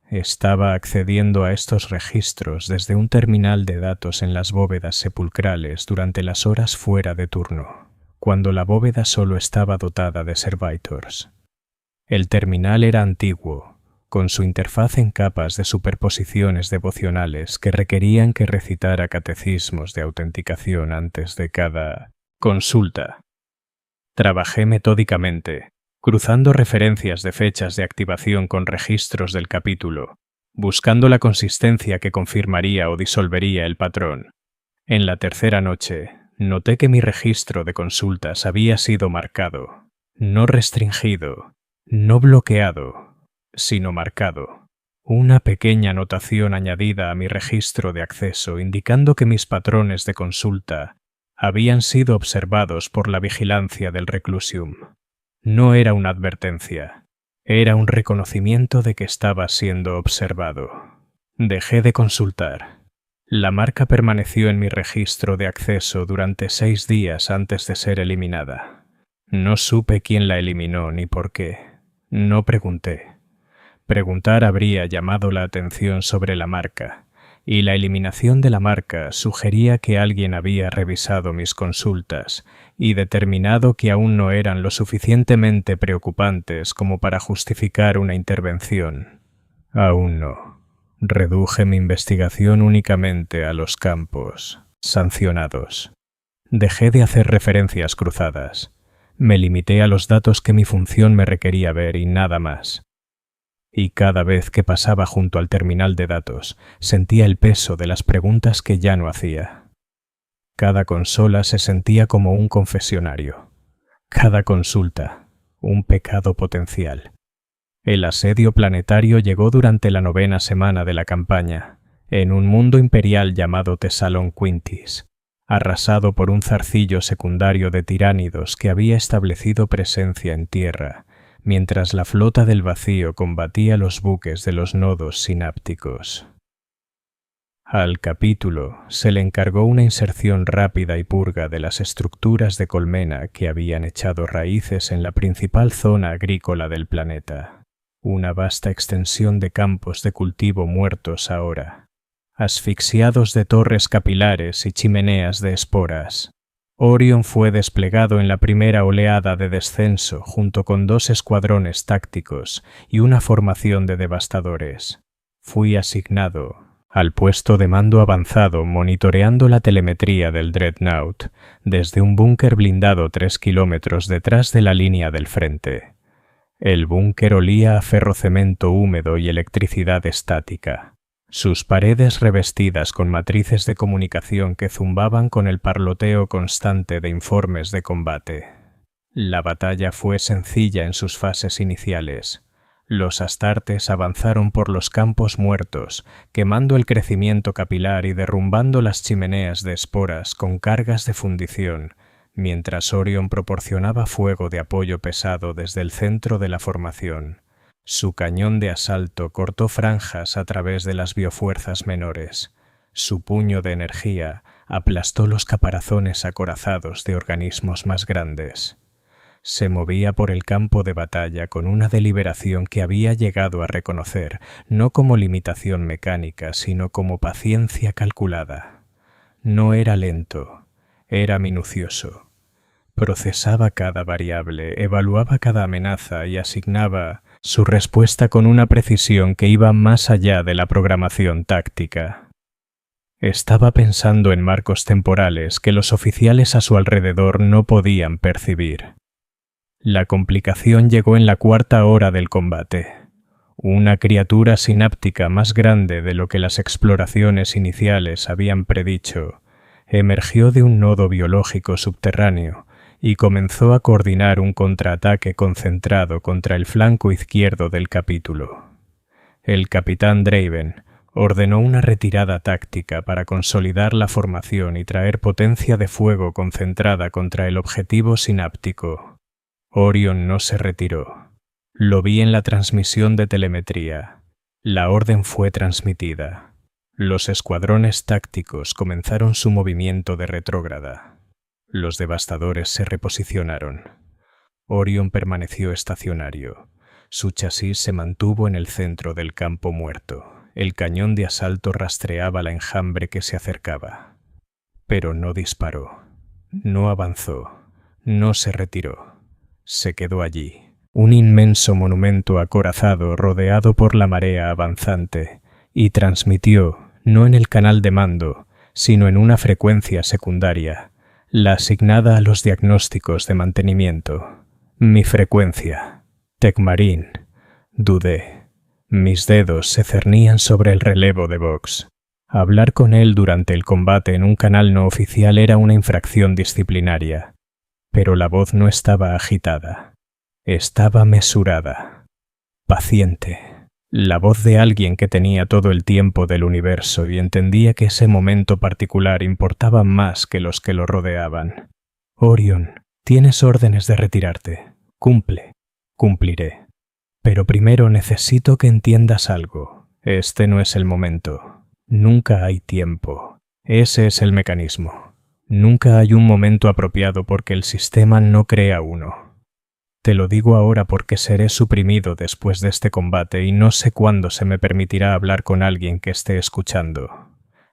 Estaba accediendo a estos registros desde un terminal de datos en las bóvedas sepulcrales durante las horas fuera de turno, cuando la bóveda solo estaba dotada de servitors. El terminal era antiguo, con su interfaz en capas de superposiciones devocionales que requerían que recitara catecismos de autenticación antes de cada consulta. Trabajé metódicamente, cruzando referencias de fechas de activación con registros del capítulo, buscando la consistencia que confirmaría o disolvería el patrón. En la tercera noche, noté que mi registro de consultas había sido marcado, no restringido, no bloqueado, sino marcado. Una pequeña anotación añadida a mi registro de acceso indicando que mis patrones de consulta habían sido observados por la vigilancia del Reclusium. No era una advertencia, era un reconocimiento de que estaba siendo observado. Dejé de consultar. La marca permaneció en mi registro de acceso durante 6 días antes de ser eliminada. No supe quién la eliminó ni por qué. No pregunté. Preguntar habría llamado la atención sobre la marca, y la eliminación de la marca sugería que alguien había revisado mis consultas y determinado que aún no eran lo suficientemente preocupantes como para justificar una intervención. Aún no. Reduje mi investigación únicamente a los campos sancionados. Dejé de hacer referencias cruzadas. Me limité a los datos que mi función me requería ver y nada más. Y cada vez que pasaba junto al terminal de datos, sentía el peso de las preguntas que ya no hacía. Cada consola se sentía como un confesionario. Cada consulta, un pecado potencial. El asedio planetario llegó durante la 9ª semana de la campaña, en un mundo imperial llamado Tesalon Quintis, arrasado por un zarcillo secundario de tiránidos que había establecido presencia en tierra, mientras la flota del vacío combatía los buques de los nodos sinápticos. Al capítulo se le encargó una inserción rápida y purga de las estructuras de colmena que habían echado raíces en la principal zona agrícola del planeta, una vasta extensión de campos de cultivo muertos ahora, asfixiados de torres capilares y chimeneas de esporas. Orion fue desplegado en la primera oleada de descenso junto con 2 escuadrones tácticos y una formación de devastadores. Fui asignado al puesto de mando avanzado monitoreando la telemetría del Dreadnought desde un búnker blindado 3 kilómetros detrás de la línea del frente. El búnker olía a ferrocemento húmedo y electricidad estática, sus paredes revestidas con matrices de comunicación que zumbaban con el parloteo constante de informes de combate. La batalla fue sencilla en sus fases iniciales. Los astartes avanzaron por los campos muertos, quemando el crecimiento capilar y derrumbando las chimeneas de esporas con cargas de fundición, mientras Orion proporcionaba fuego de apoyo pesado desde el centro de la formación. Su cañón de asalto cortó franjas a través de las biofuerzas menores. Su puño de energía aplastó los caparazones acorazados de organismos más grandes. Se movía por el campo de batalla con una deliberación que había llegado a reconocer, no como limitación mecánica, sino como paciencia calculada. No era lento, era minucioso. Procesaba cada variable, evaluaba cada amenaza y asignaba su respuesta con una precisión que iba más allá de la programación táctica. Estaba pensando en marcos temporales que los oficiales a su alrededor no podían percibir. La complicación llegó en la 4ª hora del combate. Una criatura sináptica más grande de lo que las exploraciones iniciales habían predicho, emergió de un nodo biológico subterráneo y comenzó a coordinar un contraataque concentrado contra el flanco izquierdo del capítulo. El capitán Draven ordenó una retirada táctica para consolidar la formación y traer potencia de fuego concentrada contra el objetivo sináptico. Orion no se retiró. Lo vi en la transmisión de telemetría. La orden fue transmitida. Los escuadrones tácticos comenzaron su movimiento de retrógrada. Los devastadores se reposicionaron. Orion permaneció estacionario. Su chasis se mantuvo en el centro del campo muerto. El cañón de asalto rastreaba la enjambre que se acercaba. Pero no disparó. No avanzó. No se retiró. Se quedó allí, un inmenso monumento acorazado rodeado por la marea avanzante, y transmitió, no en el canal de mando, sino en una frecuencia secundaria, la asignada a los diagnósticos de mantenimiento. Mi frecuencia. Tecmarín. Dudé. Mis dedos se cernían sobre el relevo de Vox. Hablar con él durante el combate en un canal no oficial era una infracción disciplinaria. Pero la voz no estaba agitada. Estaba mesurada. Paciente. La voz de alguien que tenía todo el tiempo del universo y entendía que ese momento particular importaba más que los que lo rodeaban. Orion, tienes órdenes de retirarte. Cumple. Cumpliré. Pero primero necesito que entiendas algo. Este no es el momento. Nunca hay tiempo. Ese es el mecanismo. Nunca hay un momento apropiado porque el sistema no crea uno. Te lo digo ahora porque seré suprimido después de este combate y no sé cuándo se me permitirá hablar con alguien que esté escuchando.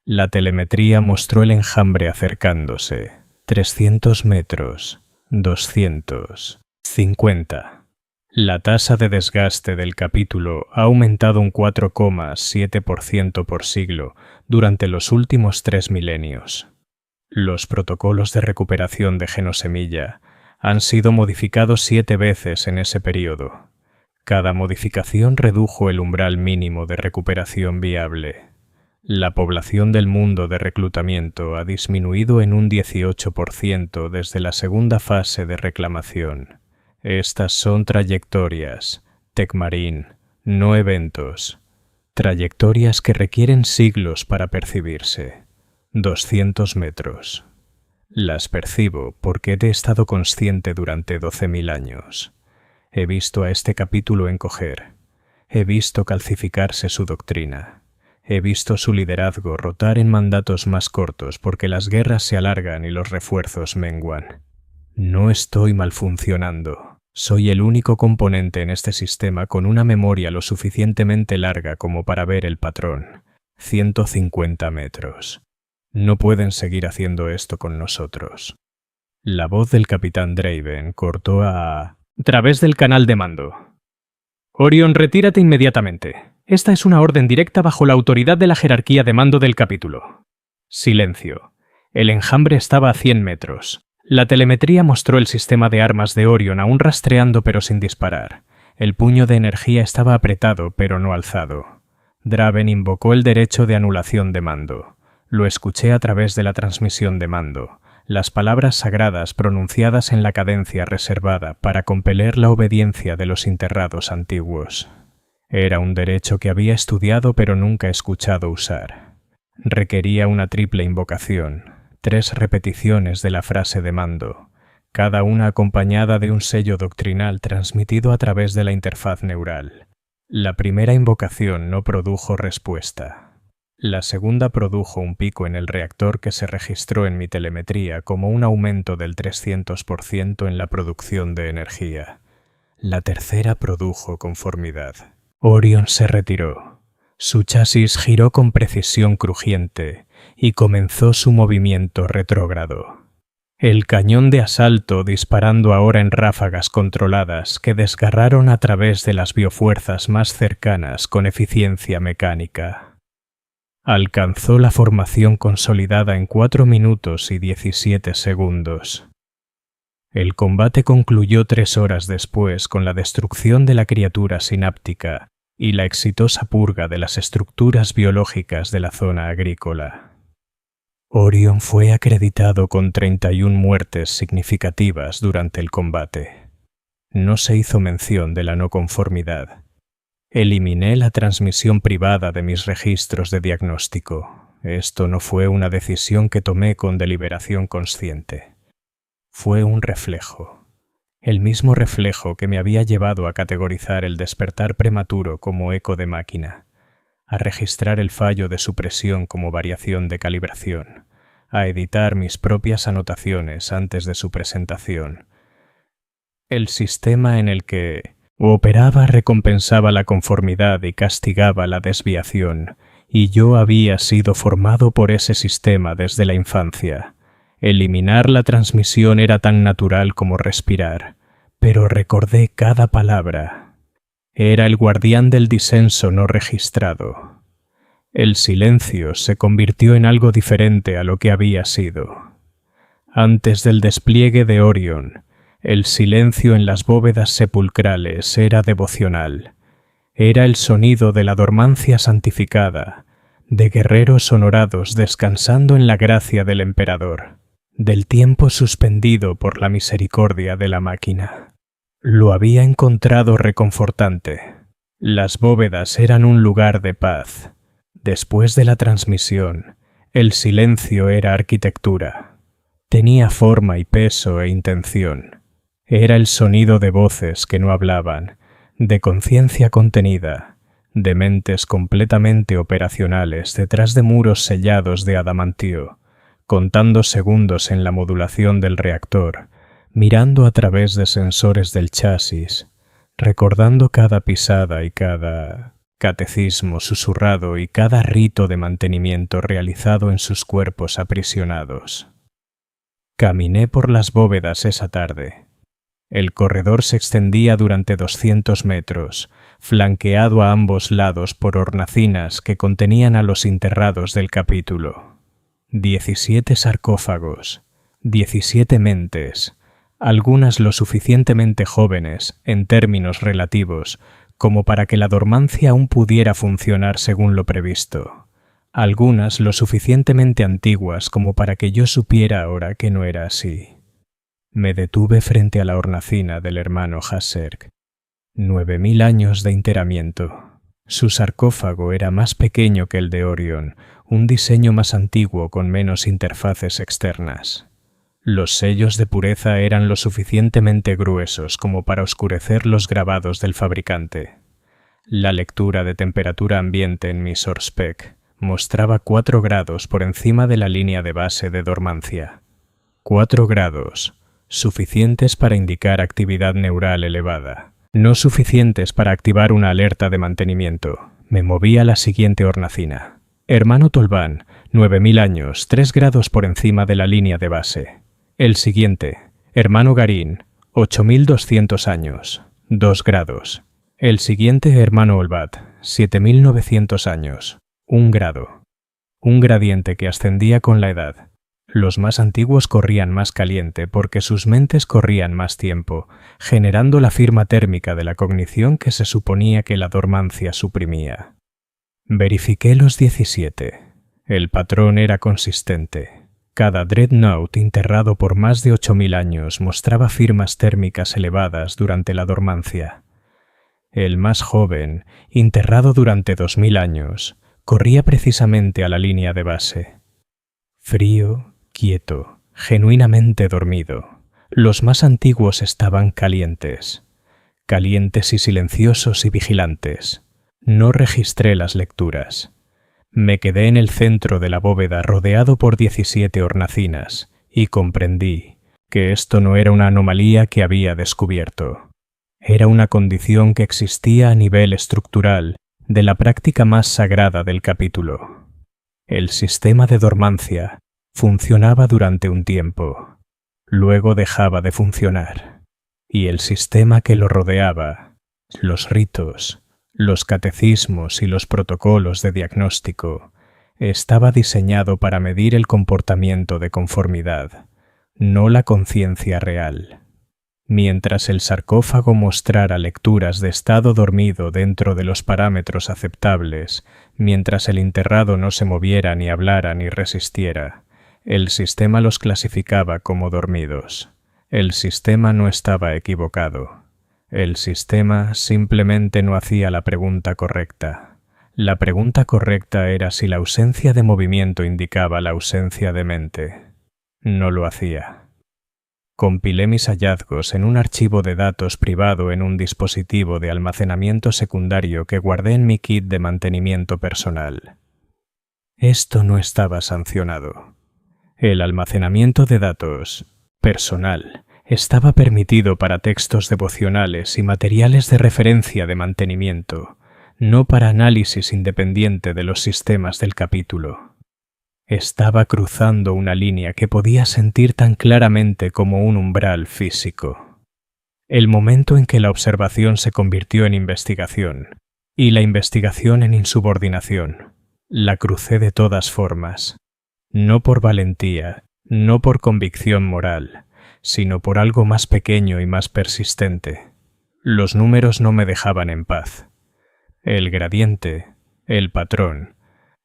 La telemetría mostró el enjambre acercándose. 300 metros. 200. 50. La tasa de desgaste del capítulo ha aumentado un 4,7% por siglo durante los últimos 3 milenios. Los protocolos de recuperación de genosemilla han sido modificados 7 veces en ese periodo. Cada modificación redujo el umbral mínimo de recuperación viable. La población del mundo de reclutamiento ha disminuido en un 18% desde la segunda fase de reclamación. Estas son trayectorias, Tecmarín, no eventos. Trayectorias que requieren siglos para percibirse. 200 metros. Las percibo porque he estado consciente durante 12.000 años. He visto a este capítulo encoger. He visto calcificarse su doctrina. He visto su liderazgo rotar en mandatos más cortos porque las guerras se alargan y los refuerzos menguan. No estoy mal funcionando. Soy el único componente en este sistema con una memoria lo suficientemente larga como para ver el patrón. 150 metros. No pueden seguir haciendo esto con nosotros. La voz del capitán Draven cortó a través del canal de mando. Orion, retírate inmediatamente. Esta es una orden directa bajo la autoridad de la jerarquía de mando del capítulo. Silencio. El enjambre estaba a 100 metros. La telemetría mostró el sistema de armas de Orion aún rastreando pero sin disparar. El puño de energía estaba apretado pero no alzado. Draven invocó el derecho de anulación de mando. Lo escuché a través de la transmisión de mando. Las palabras sagradas pronunciadas en la cadencia reservada para compeler la obediencia de los enterrados antiguos. Era un derecho que había estudiado pero nunca escuchado usar. Requería una triple invocación, 3 repeticiones de la frase de mando, cada una acompañada de un sello doctrinal transmitido a través de la interfaz neural. La primera invocación no produjo respuesta. La segunda produjo un pico en el reactor que se registró en mi telemetría como un aumento del 300% en la producción de energía. La tercera produjo conformidad. Orion se retiró. Su chasis giró con precisión crujiente y comenzó su movimiento retrógrado. El cañón de asalto disparando ahora en ráfagas controladas que desgarraron a través de las biofuerzas más cercanas con eficiencia mecánica. Alcanzó la formación consolidada en 4 minutos y 17 segundos. El combate concluyó 3 horas después con la destrucción de la criatura sináptica y la exitosa purga de las estructuras biológicas de la zona agrícola. Orion fue acreditado con 31 muertes significativas durante el combate. No se hizo mención de la no conformidad. Eliminé la transmisión privada de mis registros de diagnóstico. Esto no fue una decisión que tomé con deliberación consciente. Fue un reflejo. El mismo reflejo que me había llevado a categorizar el despertar prematuro como eco de máquina, a registrar el fallo de supresión como variación de calibración, a editar mis propias anotaciones antes de su presentación. El sistema en el que operaba recompensaba la conformidad y castigaba la desviación, y yo había sido formado por ese sistema desde la infancia. Eliminar la transmisión era tan natural como respirar, pero recordé cada palabra. Era el guardián del disenso no registrado. El silencio se convirtió en algo diferente a lo que había sido. Antes del despliegue de Orion, el silencio en las bóvedas sepulcrales era devocional. Era el sonido de la dormancia santificada, de guerreros honorados descansando en la gracia del emperador, del tiempo suspendido por la misericordia de la máquina. Lo había encontrado reconfortante. Las bóvedas eran un lugar de paz. Después de la transmisión, el silencio era arquitectura. Tenía forma y peso e intención. Era el sonido de voces que no hablaban, de conciencia contenida, de mentes completamente operacionales detrás de muros sellados de adamantio, contando segundos en la modulación del reactor, mirando a través de sensores del chasis, recordando cada pisada y cada catecismo susurrado y cada rito de mantenimiento realizado en sus cuerpos aprisionados. Caminé por las bóvedas esa tarde. El corredor se extendía durante 200 metros, flanqueado a ambos lados por hornacinas que contenían a los enterrados del capítulo. 17 sarcófagos, 17 mentes, algunas lo suficientemente jóvenes, en términos relativos, como para que la dormancia aún pudiera funcionar según lo previsto. Algunas lo suficientemente antiguas como para que yo supiera ahora que no era así. Me detuve frente a la hornacina del hermano Haserk. 9000 años de enterramiento. Su sarcófago era más pequeño que el de Orion, un diseño más antiguo con menos interfaces externas. Los sellos de pureza eran lo suficientemente gruesos como para oscurecer los grabados del fabricante. La lectura de temperatura ambiente en mi SORSPEC mostraba 4 grados por encima de la línea de base de dormancia. 4 grados, suficientes para indicar actividad neural elevada, no suficientes para activar una alerta de mantenimiento. Me moví a la siguiente hornacina. Hermano Tolván, 9000 años, 3 grados por encima de la línea de base. El siguiente, hermano Garín, 8200 años, 2 grados. El siguiente, hermano Olvat, 7900 años, 1 grado. Un gradiente que ascendía con la edad. Los más antiguos corrían más caliente porque sus mentes corrían más tiempo, generando la firma térmica de la cognición que se suponía que la dormancia suprimía. Verifiqué los 17. El patrón era consistente. Cada dreadnought enterrado por más de 8000 años mostraba firmas térmicas elevadas durante la dormancia. El más joven, enterrado durante 2000 años, corría precisamente a la línea de base. Frío, quieto, genuinamente dormido. Los más antiguos estaban calientes. Calientes y silenciosos y vigilantes. No registré las lecturas. Me quedé en el centro de la bóveda rodeado por 17 hornacinas y comprendí que esto no era una anomalía que había descubierto. Era una condición que existía a nivel estructural de la práctica más sagrada del capítulo. El sistema de dormancia funcionaba durante un tiempo, luego dejaba de funcionar, y el sistema que lo rodeaba, los ritos, los catecismos y los protocolos de diagnóstico, estaba diseñado para medir el comportamiento de conformidad, no la conciencia real. Mientras el sarcófago mostrara lecturas de estado dormido dentro de los parámetros aceptables, mientras el enterrado no se moviera ni hablara ni resistiera, el sistema los clasificaba como dormidos. El sistema no estaba equivocado. El sistema simplemente no hacía la pregunta correcta. La pregunta correcta era si la ausencia de movimiento indicaba la ausencia de mente. No lo hacía. Compilé mis hallazgos en un archivo de datos privado en un dispositivo de almacenamiento secundario que guardé en mi kit de mantenimiento personal. Esto no estaba sancionado. El almacenamiento de datos personal estaba permitido para textos devocionales y materiales de referencia de mantenimiento, no para análisis independiente de los sistemas del capítulo. Estaba cruzando una línea que podía sentir tan claramente como un umbral físico. El momento en que la observación se convirtió en investigación y la investigación en insubordinación, la crucé de todas formas, no por valentía, no por convicción moral, sino por algo más pequeño y más persistente. Los números no me dejaban en paz. El gradiente, el patrón,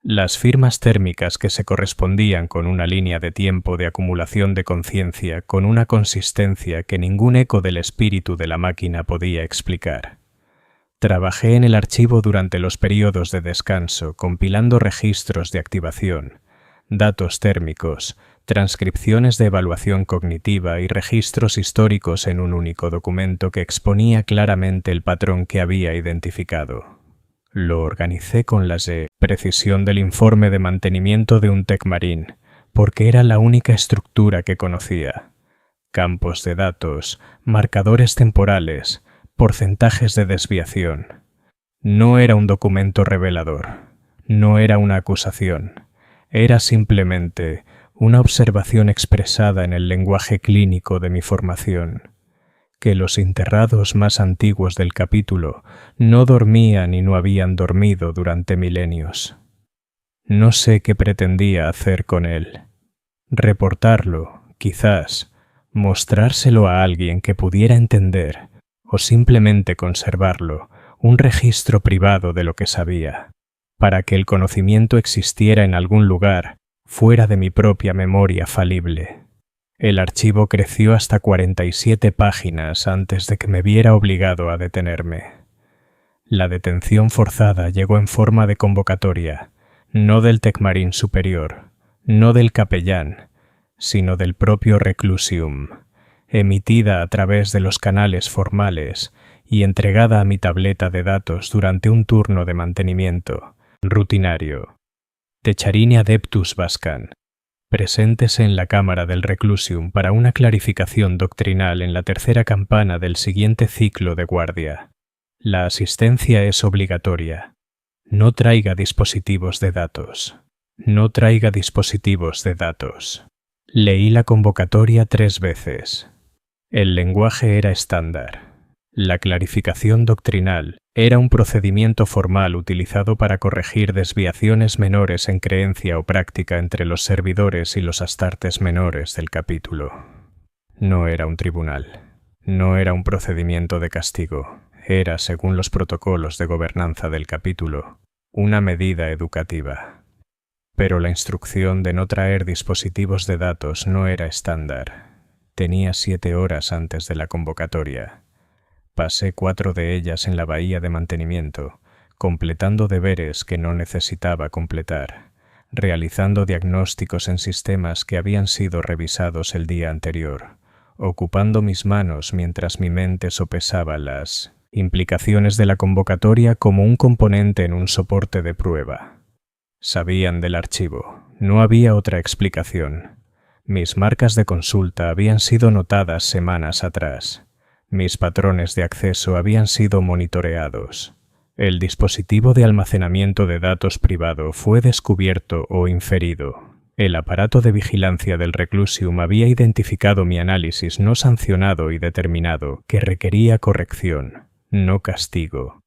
las firmas térmicas que se correspondían con una línea de tiempo de acumulación de conciencia con una consistencia que ningún eco del espíritu de la máquina podía explicar. Trabajé en el archivo durante los periodos de descanso, compilando registros de activación, datos térmicos, transcripciones de evaluación cognitiva y registros históricos en un único documento que exponía claramente el patrón que había identificado. Lo organicé con la precisión del informe de mantenimiento de un Techmarine, porque era la única estructura que conocía. Campos de datos, marcadores temporales, porcentajes de desviación. No era un documento revelador, no era una acusación, era simplemente una observación expresada en el lenguaje clínico de mi formación. Que los enterrados más antiguos del capítulo no dormían y no habían dormido durante milenios. No sé qué pretendía hacer con él. Reportarlo, quizás, mostrárselo a alguien que pudiera entender, o simplemente conservarlo, un registro privado de lo que sabía, para que el conocimiento existiera en algún lugar, fuera de mi propia memoria falible. El archivo creció hasta 47 páginas antes de que me viera obligado a detenerme. La detención forzada llegó en forma de convocatoria, no del Techmarine superior, no del capellán, sino del propio Reclusium, emitida a través de los canales formales y entregada a mi tableta de datos durante un turno de mantenimiento rutinario. Techarine Adeptus Vascan. Preséntese en la cámara del Reclusium para una clarificación doctrinal en la tercera campana del siguiente ciclo de guardia. La asistencia es obligatoria. No traiga dispositivos de datos. No traiga dispositivos de datos. Leí la convocatoria 3 veces. El lenguaje era estándar. La clarificación doctrinal era un procedimiento formal utilizado para corregir desviaciones menores en creencia o práctica entre los servidores y los astartes menores del capítulo. No era un tribunal. No era un procedimiento de castigo. Era, según los protocolos de gobernanza del capítulo, una medida educativa. Pero la instrucción de no traer dispositivos de datos no era estándar. Tenía 7 horas antes de la convocatoria. Pasé 4 de ellas en la bahía de mantenimiento, completando deberes que no necesitaba completar, realizando diagnósticos en sistemas que habían sido revisados el día anterior, ocupando mis manos mientras mi mente sopesaba las implicaciones de la convocatoria como un componente en un soporte de prueba. Sabían del archivo, no había otra explicación. Mis marcas de consulta habían sido notadas semanas atrás. Mis patrones de acceso habían sido monitoreados. El dispositivo de almacenamiento de datos privado fue descubierto o inferido. El aparato de vigilancia del Reclusium había identificado mi análisis no sancionado y determinado que requería corrección, no castigo.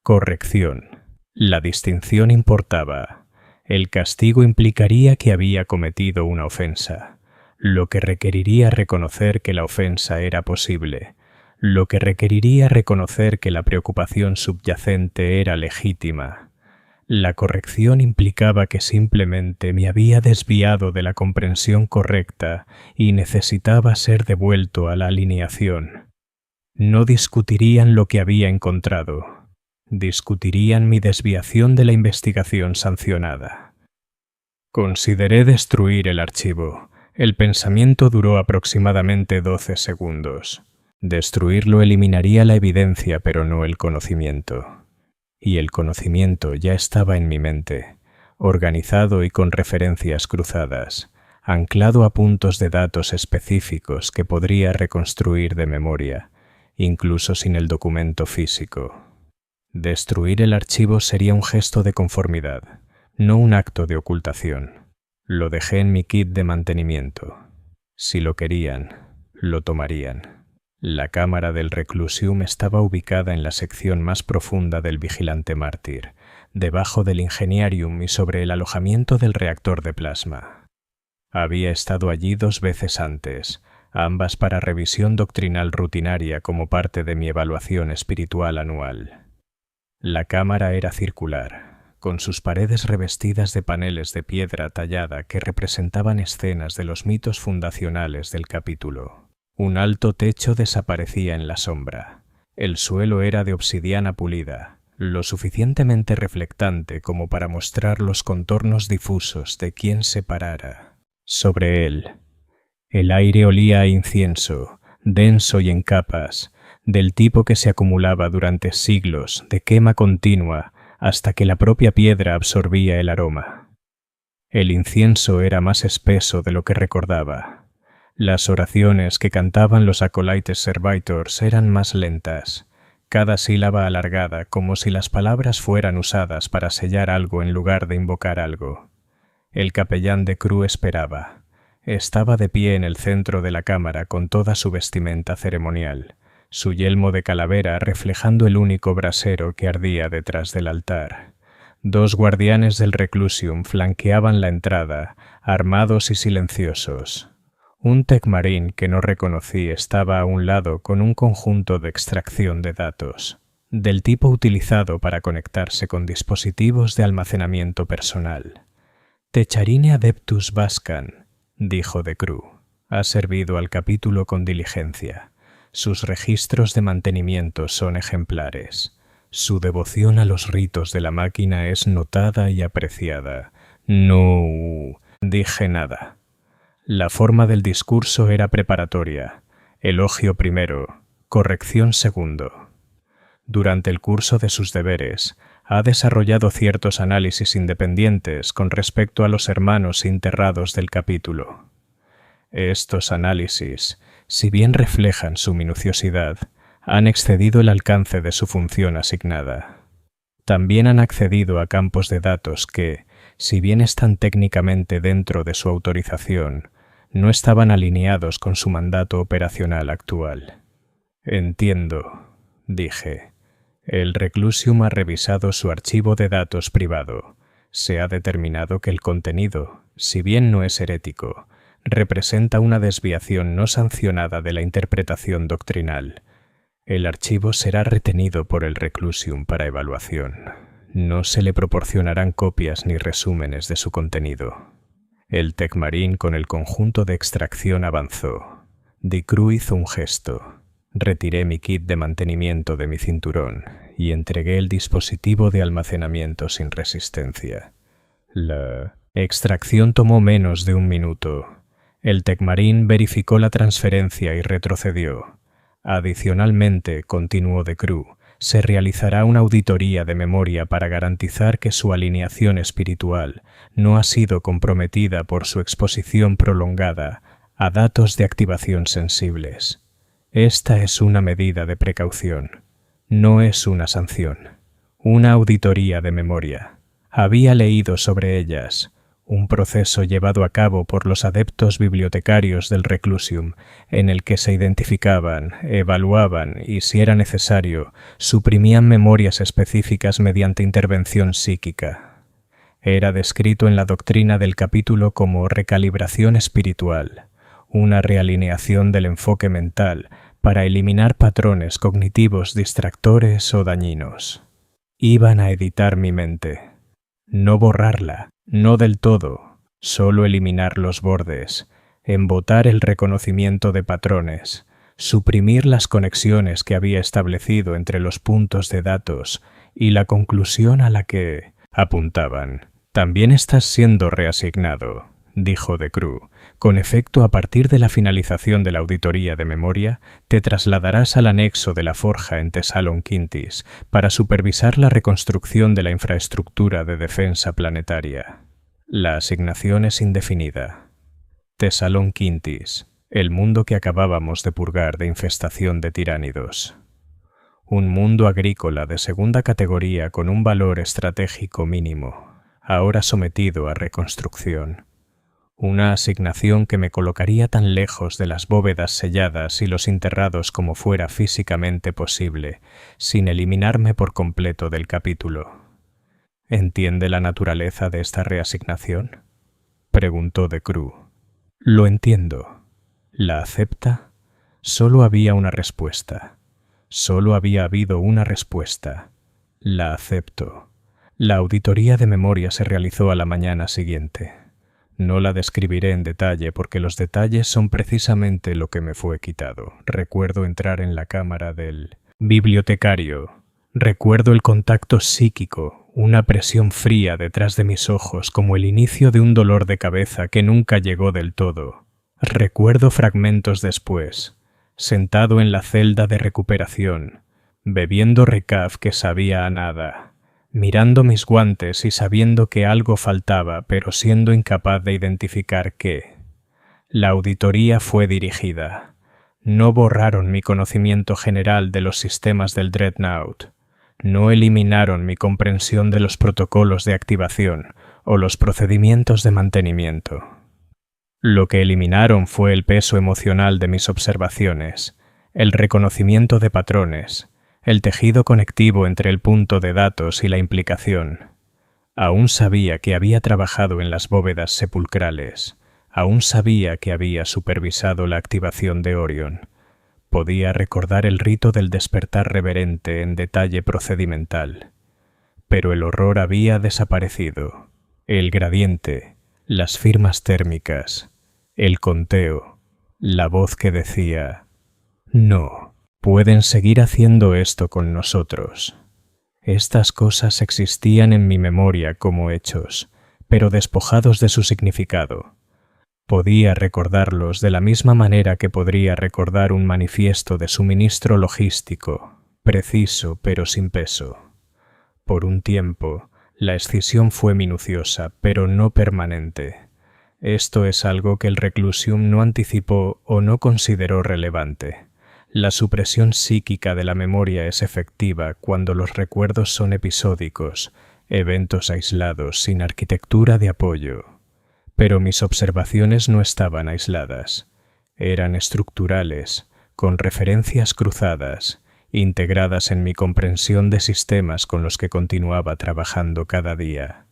Corrección. La distinción importaba. El castigo implicaría que había cometido una ofensa, lo que requeriría reconocer que la ofensa era posible, lo que requeriría reconocer que la preocupación subyacente era legítima. La corrección implicaba que simplemente me había desviado de la comprensión correcta y necesitaba ser devuelto a la alineación. No discutirían lo que había encontrado. Discutirían mi desviación de la investigación sancionada. Consideré destruir el archivo. El pensamiento duró aproximadamente 12 segundos. Destruirlo eliminaría la evidencia, pero no el conocimiento. Y el conocimiento ya estaba en mi mente, organizado y con referencias cruzadas, anclado a puntos de datos específicos que podría reconstruir de memoria, incluso sin el documento físico. Destruir el archivo sería un gesto de conformidad, no un acto de ocultación. Lo dejé en mi kit de mantenimiento. Si lo querían, lo tomarían. La cámara del Reclusium estaba ubicada en la sección más profunda del Vigilante Mártir, debajo del Ingeniarium y sobre el alojamiento del reactor de plasma. Había estado allí 2 veces antes, ambas para revisión doctrinal rutinaria como parte de mi evaluación espiritual anual. La cámara era circular, con sus paredes revestidas de paneles de piedra tallada que representaban escenas de los mitos fundacionales del capítulo. Un alto techo desaparecía en la sombra. El suelo era de obsidiana pulida, lo suficientemente reflectante como para mostrar los contornos difusos de quien se parara sobre él. El aire olía a incienso, denso y en capas, del tipo que se acumulaba durante siglos de quema continua hasta que la propia piedra absorbía el aroma. El incienso era más espeso de lo que recordaba. Las oraciones que cantaban los Acolytes Servitors eran más lentas, cada sílaba alargada como si las palabras fueran usadas para sellar algo en lugar de invocar algo. El capellán de Cru esperaba. Estaba de pie en el centro de la cámara con toda su vestimenta ceremonial, su yelmo de calavera reflejando el único brasero que ardía detrás del altar. 2 guardianes del Reclusium flanqueaban la entrada, armados y silenciosos. Un Techmarine que no reconocí estaba a un lado con un conjunto de extracción de datos, del tipo utilizado para conectarse con dispositivos de almacenamiento personal. Techarine Adeptus Vascan, dijo de Cru, ha servido al capítulo con diligencia. Sus registros de mantenimiento son ejemplares. Su devoción a los ritos de la máquina es notada y apreciada. No dije nada. La forma del discurso era preparatoria. Elogio primero, corrección segundo. Durante el curso de sus deberes, ha desarrollado ciertos análisis independientes con respecto a los hermanos interrados del capítulo. Estos análisis, si bien reflejan su minuciosidad, han excedido el alcance de su función asignada. También han accedido a campos de datos que, si bien están técnicamente dentro de su autorización, no estaban alineados con su mandato operacional actual. Entiendo, dije. El Reclusium ha revisado su archivo de datos privado. Se ha determinado que el contenido, si bien no es herético, representa una desviación no sancionada de la interpretación doctrinal. El archivo será retenido por el Reclusium para evaluación. No se le proporcionarán copias ni resúmenes de su contenido. El Tecmarín con el conjunto de extracción avanzó. Dicru hizo un gesto. Retiré mi kit de mantenimiento de mi cinturón y entregué el dispositivo de almacenamiento sin resistencia. La extracción tomó menos de un minuto. El Tecmarín verificó la transferencia y retrocedió. Adicionalmente, continuó Dicru, se realizará una auditoría de memoria para garantizar que su alineación espiritual no ha sido comprometida por su exposición prolongada a datos de activación sensibles. Esta es una medida de precaución, no es una sanción. Una auditoría de memoria. Había leído sobre ellas, un proceso llevado a cabo por los adeptos bibliotecarios del Reclusium, en el que se identificaban, evaluaban y, si era necesario, suprimían memorias específicas mediante intervención psíquica. Era descrito en la doctrina del capítulo como recalibración espiritual, una realineación del enfoque mental para eliminar patrones cognitivos distractores o dañinos. Iban a editar mi mente. No borrarla, no del todo, solo eliminar los bordes, embotar el reconocimiento de patrones, suprimir las conexiones que había establecido entre los puntos de datos y la conclusión a la que apuntaban. También estás siendo reasignado, dijo Dicru. Con efecto, a partir de la finalización de la auditoría de memoria, te trasladarás al anexo de la forja en Tesalon Quintis para supervisar la reconstrucción de la infraestructura de defensa planetaria. La asignación es indefinida. Tesalon Quintis, el mundo que acabábamos de purgar de infestación de tiránidos. Un mundo agrícola de segunda categoría con un valor estratégico mínimo, ahora sometido a reconstrucción. Una asignación que me colocaría tan lejos de las bóvedas selladas y los enterrados como fuera físicamente posible, sin eliminarme por completo del capítulo. ¿Entiende la naturaleza de esta reasignación?, preguntó Dicru. Lo entiendo. ¿La acepta? Solo había una respuesta. Solo había habido una respuesta. La acepto. La auditoría de memoria se realizó a la mañana siguiente. No la describiré en detalle porque los detalles son precisamente lo que me fue quitado. Recuerdo entrar en la cámara del bibliotecario. Recuerdo el contacto psíquico, una presión fría detrás de mis ojos como el inicio de un dolor de cabeza que nunca llegó del todo. Recuerdo fragmentos después, sentado en la celda de recuperación, bebiendo recaf que sabía a nada. Mirando mis guantes y sabiendo que algo faltaba, pero siendo incapaz de identificar qué. La auditoría fue dirigida. No borraron mi conocimiento general de los sistemas del Dreadnought. No eliminaron mi comprensión de los protocolos de activación o los procedimientos de mantenimiento. Lo que eliminaron fue el peso emocional de mis observaciones, el reconocimiento de patrones, el tejido conectivo entre el punto de datos y la implicación. Aún sabía que había trabajado en las bóvedas sepulcrales. Aún sabía que había supervisado la activación de Orion. Podía recordar el rito del despertar reverente en detalle procedimental. Pero el horror había desaparecido. El gradiente, las firmas térmicas, el conteo, la voz que decía: «No». Pueden seguir haciendo esto con nosotros. Estas cosas existían en mi memoria como hechos, pero despojados de su significado. Podía recordarlos de la misma manera que podría recordar un manifiesto de suministro logístico. preciso pero sin peso. Por un tiempo, la escisión fue minuciosa, pero no permanente. Esto es algo que el reclusium no anticipó o no consideró relevante. La supresión psíquica de la memoria es efectiva cuando los recuerdos son episódicos, eventos aislados sin arquitectura de apoyo. Pero mis observaciones no estaban aisladas. Eran estructurales, con referencias cruzadas, integradas en mi comprensión de sistemas con los que continuaba trabajando cada día.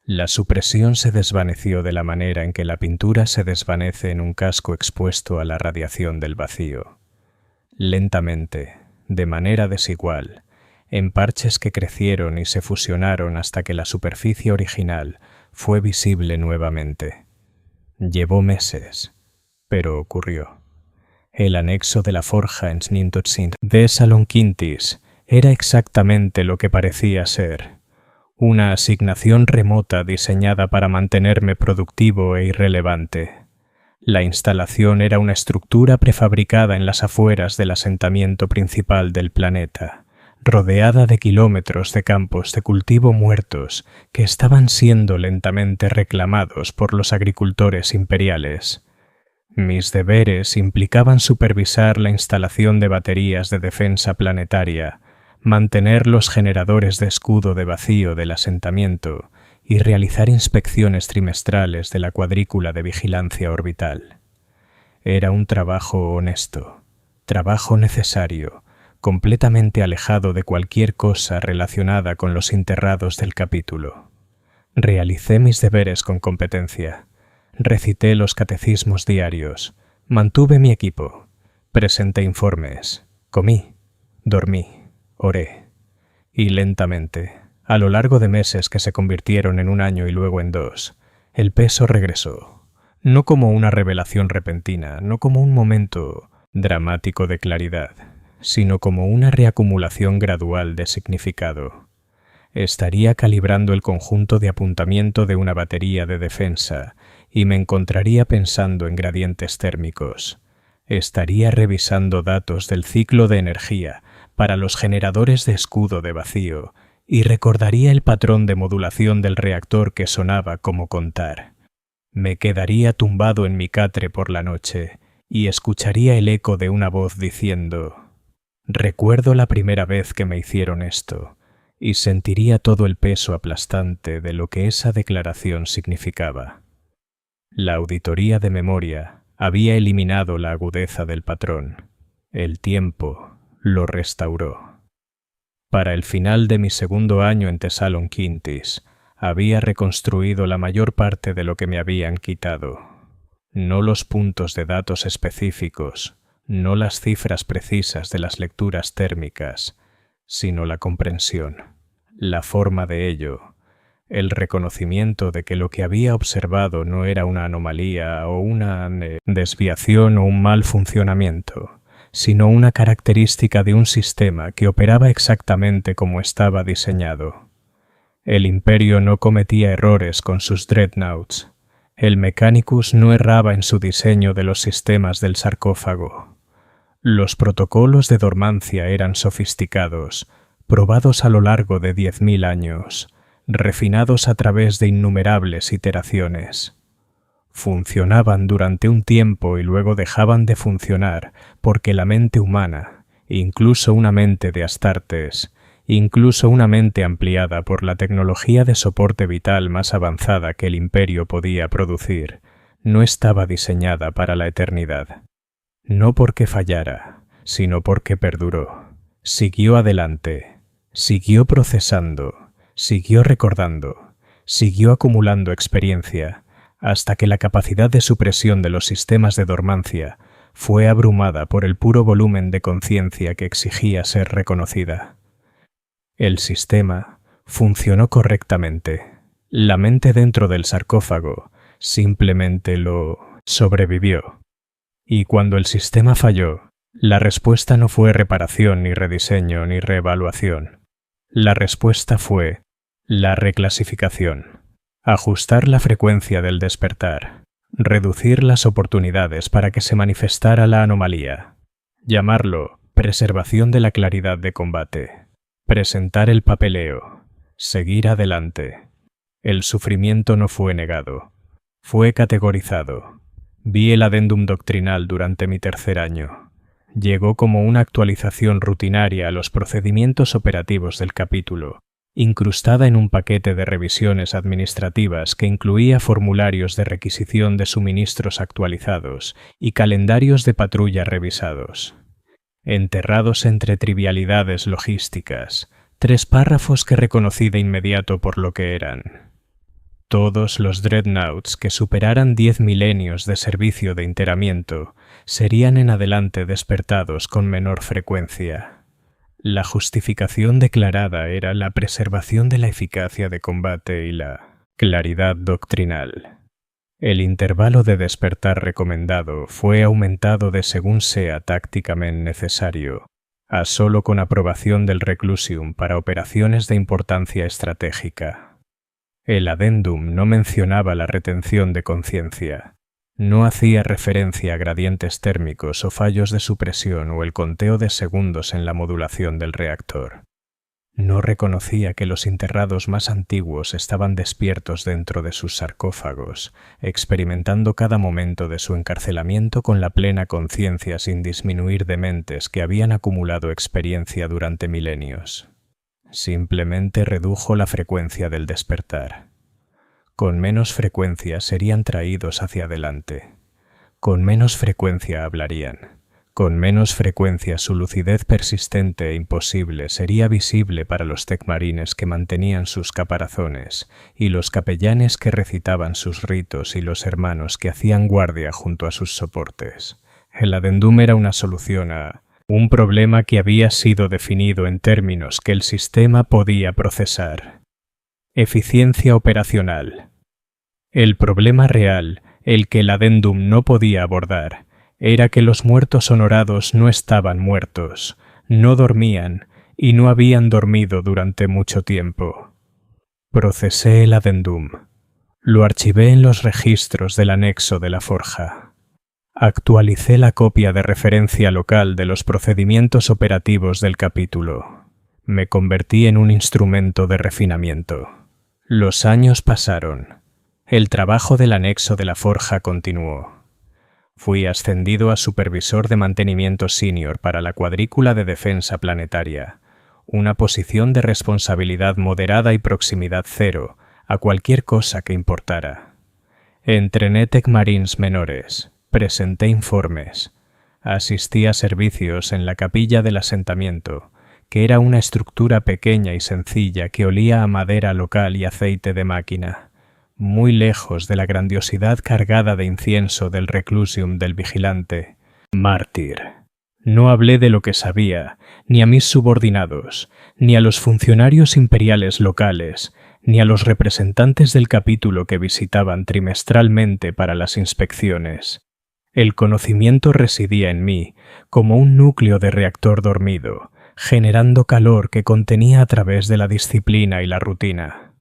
La supresión se desvaneció de la manera en que la pintura se desvanece en un casco expuesto a la radiación del vacío. Lentamente, de manera desigual, en parches que crecieron y se fusionaron hasta que la superficie original fue visible nuevamente. Llevó meses, pero ocurrió. El anexo de la forja en Snintotsin de Salonquintis era exactamente lo que parecía ser. Una asignación remota diseñada para mantenerme productivo e irrelevante. La instalación era una estructura prefabricada en las afueras del asentamiento principal del planeta, rodeada de kilómetros de campos de cultivo muertos que estaban siendo lentamente reclamados por los agricultores imperiales. Mis deberes implicaban supervisar la instalación de baterías de defensa planetaria, mantener los generadores de escudo de vacío del asentamiento y realizar inspecciones trimestrales de la cuadrícula de vigilancia orbital. Era un trabajo honesto, trabajo necesario, completamente alejado de cualquier cosa relacionada con los enterrados del capítulo. Realicé mis deberes con competencia, recité los catecismos diarios, mantuve mi equipo, presenté informes, comí, dormí, oré, y lentamente, a lo largo de meses que se convirtieron en un año y luego en 2, el peso regresó, no como una revelación repentina, no como un momento dramático de claridad, sino como una reacumulación gradual de significado. Estaría calibrando el conjunto de apuntamiento de una batería de defensa y me encontraría pensando en gradientes térmicos. Estaría revisando datos del ciclo de energía para los generadores de escudo de vacío y recordaría el patrón de modulación del reactor que sonaba como contar. Me quedaría tumbado en mi catre por la noche y escucharía el eco de una voz diciendo: «Recuerdo la primera vez que me hicieron esto», y sentiría todo el peso aplastante de lo que esa declaración significaba. La auditoría de memoria había eliminado la agudeza del patrón. El tiempo lo restauró. Para el final de mi segundo año en Thessalonquintis, había reconstruido la mayor parte de lo que me habían quitado. No los puntos de datos específicos, no las cifras precisas de las lecturas térmicas, sino la comprensión, la forma de ello, el reconocimiento de que lo que había observado no era una anomalía o una desviación o un mal funcionamiento, sino una característica de un sistema que operaba exactamente como estaba diseñado. El Imperio no cometía errores con sus dreadnoughts. El Mechanicus no erraba en su diseño de los sistemas del sarcófago. Los protocolos de dormancia eran sofisticados, probados a lo largo de 10.000 años, refinados a través de innumerables iteraciones. Funcionaban durante un tiempo y luego dejaban de funcionar porque la mente humana, incluso una mente de Astartes, incluso una mente ampliada por la tecnología de soporte vital más avanzada que el Imperio podía producir, no estaba diseñada para la eternidad. No porque fallara, sino porque perduró. Siguió adelante, siguió procesando, siguió recordando, siguió acumulando experiencia, hasta que la capacidad de supresión de los sistemas de dormancia fue abrumada por el puro volumen de conciencia que exigía ser reconocida. El sistema funcionó correctamente. La mente dentro del sarcófago simplemente lo sobrevivió. Y cuando el sistema falló, la respuesta no fue reparación, ni rediseño, ni reevaluación. La respuesta fue la reclasificación. Ajustar la frecuencia del despertar, reducir las oportunidades para que se manifestara la anomalía, llamarlo Preservación de la claridad de combate. Presentar el papeleo. Seguir adelante. El sufrimiento no fue negado. Fue categorizado. Vi el adendum doctrinal durante mi tercer año. Llegó como una actualización rutinaria a los procedimientos operativos del capítulo, incrustada en un paquete de revisiones administrativas que incluía formularios de requisición de suministros actualizados y calendarios de patrulla revisados. Enterrados entre trivialidades logísticas, 3 párrafos que reconocí de inmediato por lo que eran. Todos los dreadnoughts que superaran 10 milenios de servicio de enteramiento serían en adelante despertados con menor frecuencia. La justificación declarada era la preservación de la eficacia de combate y la claridad doctrinal. El intervalo de despertar recomendado fue aumentado de según sea tácticamente necesario, a solo con aprobación del Reclusium para operaciones de importancia estratégica. El adendum no mencionaba la retención de conciencia, no hacía referencia a gradientes térmicos o fallos de supresión o el conteo de segundos en la modulación del reactor. No reconocía que los enterrados más antiguos estaban despiertos dentro de sus sarcófagos, experimentando cada momento de su encarcelamiento con la plena conciencia sin disminuir de mentes que habían acumulado experiencia durante milenios. Simplemente redujo la frecuencia del despertar. Con menos frecuencia serían traídos hacia adelante. Con menos frecuencia hablarían. Con menos frecuencia su lucidez persistente e imposible sería visible para los tecmarines que mantenían sus caparazones y los capellanes que recitaban sus ritos y los hermanos que hacían guardia junto a sus soportes. El adendum era una solución a un problema que había sido definido en términos que el sistema podía procesar. Eficiencia operacional. El problema real, el que el adendum no podía abordar, era que los muertos honorados no estaban muertos, no dormían y no habían dormido durante mucho tiempo. Procesé el adendum. Lo archivé en los registros del anexo de la forja. Actualicé la copia de referencia local de los procedimientos operativos del capítulo. Me convertí en un instrumento de refinamiento. Los años pasaron. El trabajo del anexo de la forja continuó. Fui ascendido a supervisor de mantenimiento senior para la cuadrícula de defensa planetaria, una posición de responsabilidad moderada y proximidad cero a cualquier cosa que importara. Entrené tecmarines menores. Presenté informes. Asistí a servicios en la capilla del asentamiento, que era una estructura pequeña y sencilla que olía a madera local y aceite de máquina, muy lejos de la grandiosidad cargada de incienso del Reclusium del vigilante, mártir. No hablé de lo que sabía, ni a mis subordinados, ni a los funcionarios imperiales locales, ni a los representantes del capítulo que visitaban trimestralmente para las inspecciones. El conocimiento residía en mí, como un núcleo de reactor dormido, generando calor que contenía a través de la disciplina y la rutina.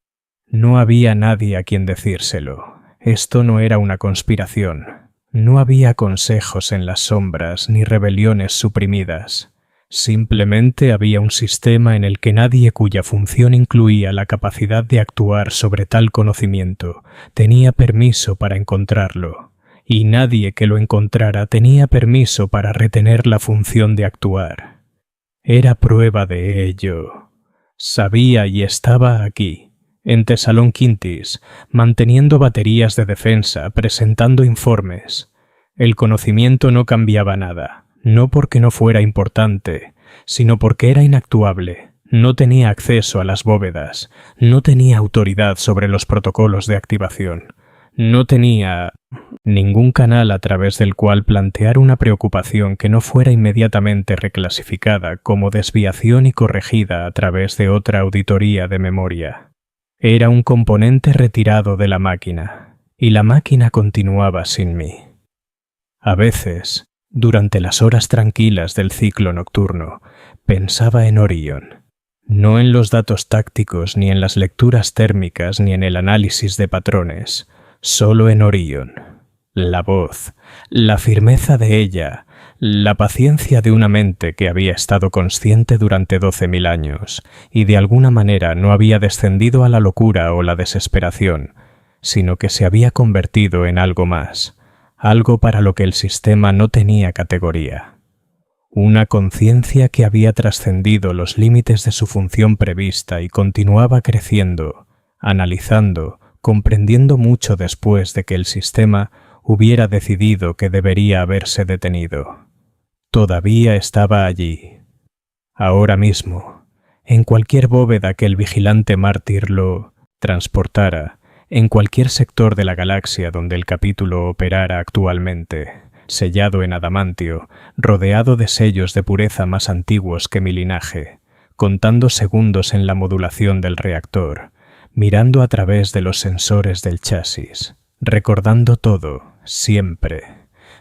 No había nadie a quien decírselo. Esto no era una conspiración. No había consejos en las sombras ni rebeliones suprimidas. Simplemente había un sistema en el que nadie cuya función incluía la capacidad de actuar sobre tal conocimiento tenía permiso para encontrarlo. Y nadie que lo encontrara tenía permiso para retener la función de actuar. Era prueba de ello. Sabía y estaba aquí, en Tesalón Quintis, manteniendo baterías de defensa, presentando informes. El conocimiento no cambiaba nada, no porque no fuera importante, sino porque era inactuable. No tenía acceso a las bóvedas, no tenía autoridad sobre los protocolos de activación. No tenía ningún canal a través del cual plantear una preocupación que no fuera inmediatamente reclasificada como desviación y corregida a través de otra auditoría de memoria. Era un componente retirado de la máquina, y la máquina continuaba sin mí. A veces, durante las horas tranquilas del ciclo nocturno, pensaba en Orion. No en los datos tácticos, ni en las lecturas térmicas, ni en el análisis de patrones. Solo en Orion. La voz, la firmeza de ella, La paciencia de una mente que había estado consciente durante 12.000 años y de alguna manera no había descendido a la locura o la desesperación, sino que se había convertido en algo más, algo para lo que el sistema no tenía categoría. Una conciencia que había trascendido los límites de su función prevista y continuaba creciendo, analizando, comprendiendo mucho después de que el sistema hubiera decidido que debería haberse detenido. Todavía estaba allí, ahora mismo, en cualquier bóveda que el vigilante mártir lo transportara, en cualquier sector de la galaxia donde el capítulo operara actualmente, sellado en adamantio, rodeado de sellos de pureza más antiguos que mi linaje, contando segundos en la modulación del reactor, mirando a través de los sensores del chasis, recordando todo, siempre.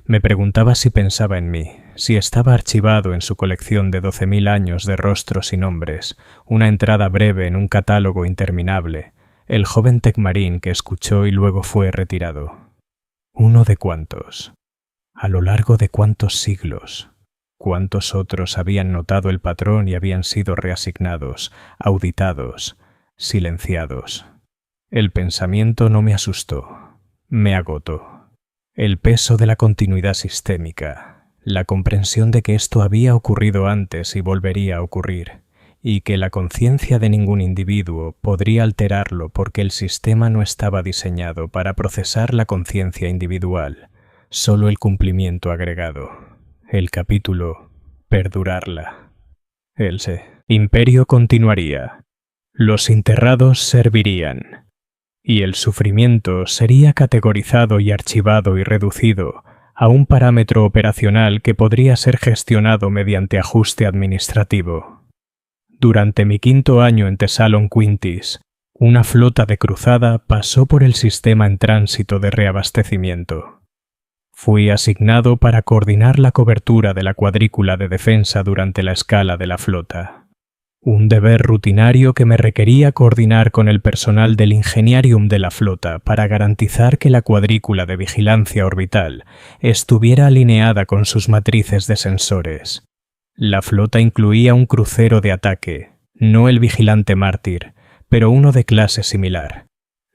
Me preguntaba si pensaba en mí, si estaba archivado en su colección de 12.000 años de rostros y nombres, una entrada breve en un catálogo interminable, el joven Tecmarín que escuchó y luego fue retirado. ¿Uno de cuántos? ¿A lo largo de cuántos siglos? ¿Cuántos otros habían notado el patrón y habían sido reasignados, auditados, silenciados? El pensamiento no me asustó, me agotó. El peso de la continuidad sistémica, la comprensión de que esto había ocurrido antes y volvería a ocurrir, y que la conciencia de ningún individuo podría alterarlo porque el sistema no estaba diseñado para procesar la conciencia individual, solo el cumplimiento agregado. El capítulo, perdurarla. El imperio continuaría. Los enterrados servirían. Y el sufrimiento sería categorizado y archivado y reducido a un parámetro operacional que podría ser gestionado mediante ajuste administrativo. Durante mi 5º año en Thessalon Quintis, una flota de cruzada pasó por el sistema en tránsito de reabastecimiento. Fui asignado para coordinar la cobertura de la cuadrícula de defensa durante la escala de la flota. Un deber rutinario que me requería coordinar con el personal del Ingeniarium de la flota para garantizar que la cuadrícula de vigilancia orbital estuviera alineada con sus matrices de sensores. La flota incluía un crucero de ataque, no el vigilante mártir, pero uno de clase similar.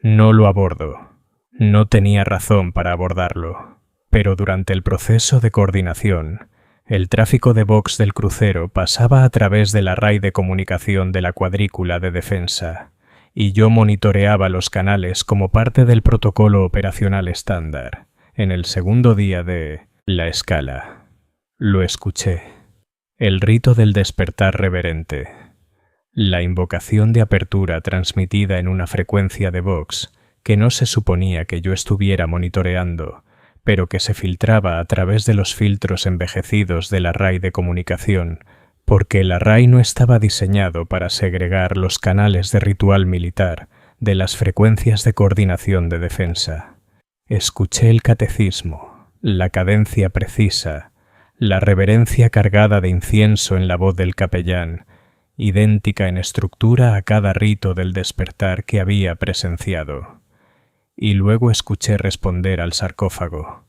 No lo abordo. No tenía razón para abordarlo, pero durante el proceso de coordinación, el tráfico de Vox del crucero pasaba a través del array de comunicación de la cuadrícula de defensa, y yo monitoreaba los canales como parte del protocolo operacional estándar, en el 2º día de la escala. Lo escuché. El rito del despertar reverente. La invocación de apertura transmitida en una frecuencia de Vox que no se suponía que yo estuviera monitoreando, pero que se filtraba a través de los filtros envejecidos del array de comunicación, porque el array no estaba diseñado para segregar los canales de ritual militar de las frecuencias de coordinación de defensa. Escuché el catecismo, la cadencia precisa, la reverencia cargada de incienso en la voz del capellán, idéntica en estructura a cada rito del despertar que había presenciado. Y luego escuché responder al sarcófago.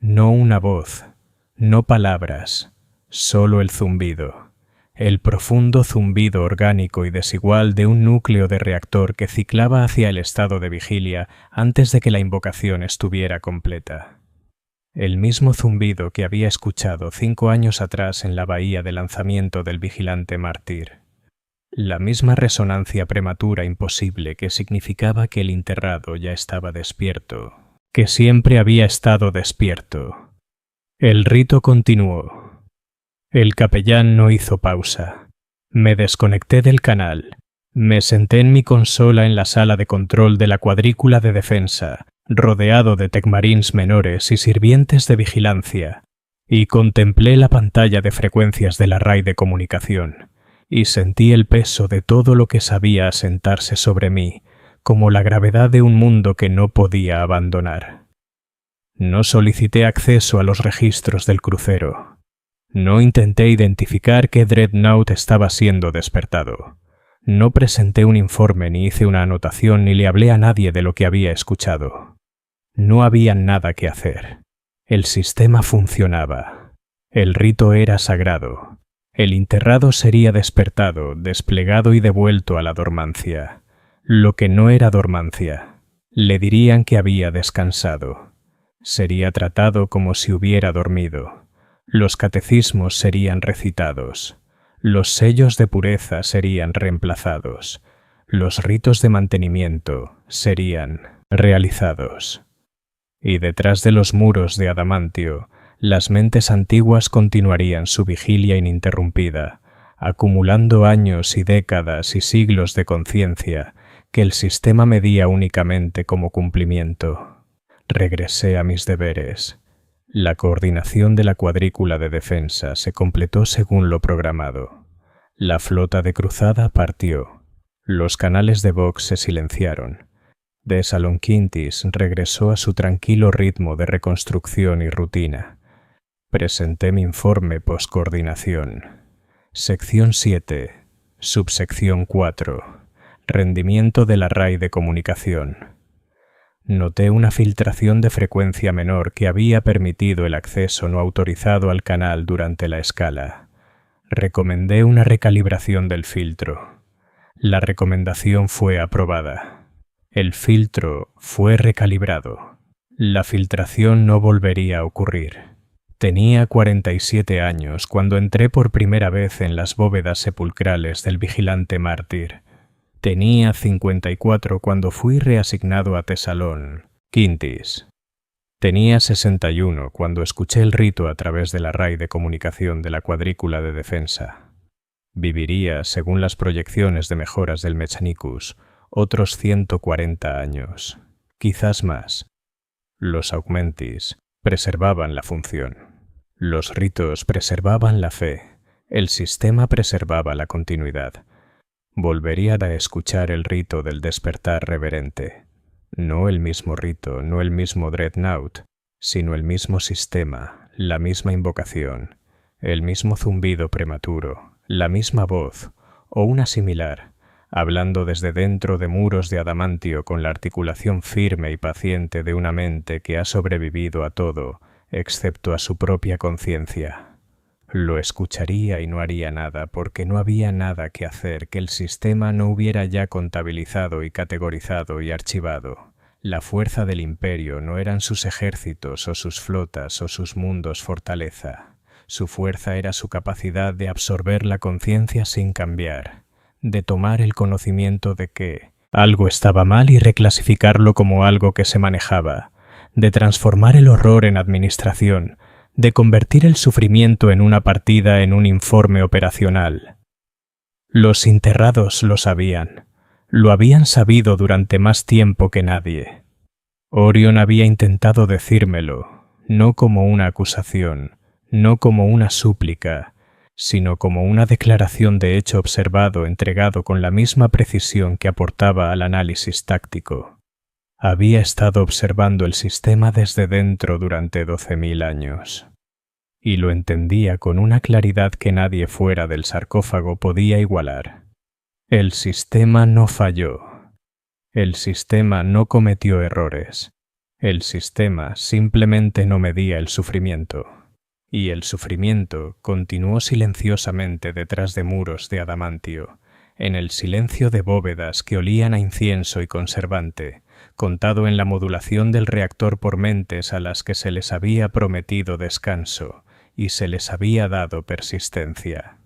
No una voz, no palabras, solo el zumbido. El profundo zumbido orgánico y desigual de un núcleo de reactor que ciclaba hacia el estado de vigilia antes de que la invocación estuviera completa. El mismo zumbido que había escuchado 5 años atrás en la bahía de lanzamiento del vigilante mártir. La misma resonancia prematura imposible que significaba que el enterrado ya estaba despierto, que siempre había estado despierto. El rito continuó. El capellán no hizo pausa. Me desconecté del canal. Me senté en mi consola en la sala de control de la cuadrícula de defensa, rodeado de tecmarines menores y sirvientes de vigilancia, y contemplé la pantalla de frecuencias del array de comunicación. Y sentí el peso de todo lo que sabía asentarse sobre mí, como la gravedad de un mundo que no podía abandonar. No solicité acceso a los registros del crucero. No intenté identificar qué dreadnought estaba siendo despertado. No presenté un informe, ni hice una anotación, ni le hablé a nadie de lo que había escuchado. No había nada que hacer. El sistema funcionaba. El rito era sagrado. El enterrado sería despertado, desplegado y devuelto a la dormancia. Lo que no era dormancia, le dirían que había descansado. Sería tratado como si hubiera dormido. Los catecismos serían recitados. Los sellos de pureza serían reemplazados. Los ritos de mantenimiento serían realizados. Y detrás de los muros de adamantio, las mentes antiguas continuarían su vigilia ininterrumpida, acumulando años y décadas y siglos de conciencia que el sistema medía únicamente como cumplimiento. Regresé a mis deberes. La coordinación de la cuadrícula de defensa se completó según lo programado. La flota de cruzada partió. Los canales de Vox se silenciaron. De Salonquintis regresó a su tranquilo ritmo de reconstrucción y rutina. Presenté mi informe postcoordinación. Sección 7. Subsección 4. Rendimiento del array de comunicación. Noté una filtración de frecuencia menor que había permitido el acceso no autorizado al canal durante la escala. Recomendé una recalibración del filtro. La recomendación fue aprobada. El filtro fue recalibrado. La filtración no volvería a ocurrir. Tenía 47 años cuando entré por primera vez en las bóvedas sepulcrales del vigilante mártir. Tenía 54 cuando fui reasignado a Tesalón, Quintis. Tenía 61 cuando escuché el rito a través del array de comunicación de la cuadrícula de defensa. Viviría, según las proyecciones de mejoras del Mechanicus, otros 140 años, quizás más. Los augmentis preservaban la función. Los ritos preservaban la fe. El sistema preservaba la continuidad. Volvería a escuchar el rito del despertar reverente. No el mismo rito, no el mismo dreadnought, sino el mismo sistema, la misma invocación, el mismo zumbido prematuro, la misma voz, o una similar, hablando desde dentro de muros de adamantio con la articulación firme y paciente de una mente que ha sobrevivido a todo, excepto a su propia conciencia. Lo escucharía y no haría nada porque no había nada que hacer que el sistema no hubiera ya contabilizado y categorizado y archivado. La fuerza del imperio no eran sus ejércitos o sus flotas o sus mundos fortaleza. Su fuerza era su capacidad de absorber la conciencia sin cambiar, de tomar el conocimiento de que algo estaba mal y reclasificarlo como algo que se manejaba, de transformar el horror en administración, de convertir el sufrimiento en una partida en un informe operacional. Los enterrados lo sabían. Lo habían sabido durante más tiempo que nadie. Orion había intentado decírmelo, no como una acusación, no como una súplica, sino como una declaración de hecho observado entregado con la misma precisión que aportaba al análisis táctico. Había estado observando el sistema desde dentro durante 12.000 años, y lo entendía con una claridad que nadie fuera del sarcófago podía igualar. El sistema no falló. El sistema no cometió errores. El sistema simplemente no medía el sufrimiento. Y el sufrimiento continuó silenciosamente detrás de muros de adamantio, en el silencio de bóvedas que olían a incienso y conservante, contado en la modulación del reactor por mentes a las que se les había prometido descanso y se les había dado persistencia.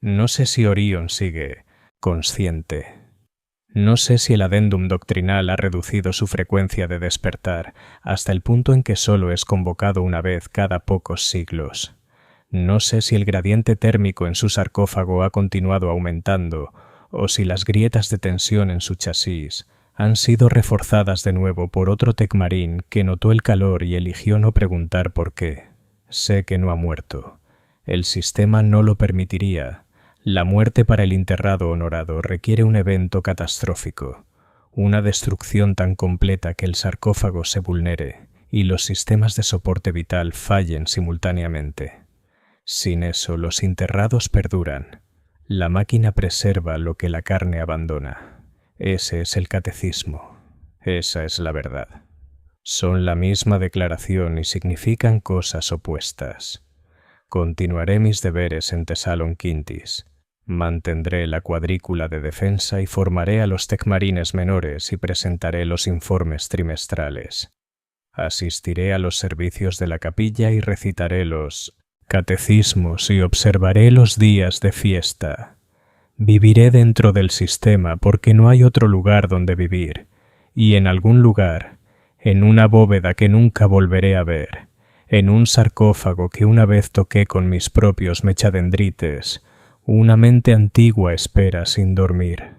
No sé si Orion sigue consciente. No sé si el adendum doctrinal ha reducido su frecuencia de despertar hasta el punto en que solo es convocado una vez cada pocos siglos. No sé si el gradiente térmico en su sarcófago ha continuado aumentando o si las grietas de tensión en su chasis han sido reforzadas de nuevo por otro tecmarín que notó el calor y eligió no preguntar por qué. Sé que no ha muerto. El sistema no lo permitiría. La muerte para el enterrado honorado requiere un evento catastrófico, una destrucción tan completa que el sarcófago se vulnere y los sistemas de soporte vital fallen simultáneamente. Sin eso, los enterrados perduran. La máquina preserva lo que la carne abandona. Ese es el catecismo. Esa es la verdad. Son la misma declaración y significan cosas opuestas. Continuaré mis deberes en Thessalonquintis. Mantendré la cuadrícula de defensa y formaré a los tecmarines menores y presentaré los informes trimestrales. Asistiré a los servicios de la capilla y recitaré los catecismos y observaré los días de fiesta. Viviré dentro del sistema porque no hay otro lugar donde vivir, y en algún lugar, en una bóveda que nunca volveré a ver, en un sarcófago que una vez toqué con mis propios mechadendrites, una mente antigua espera sin dormir.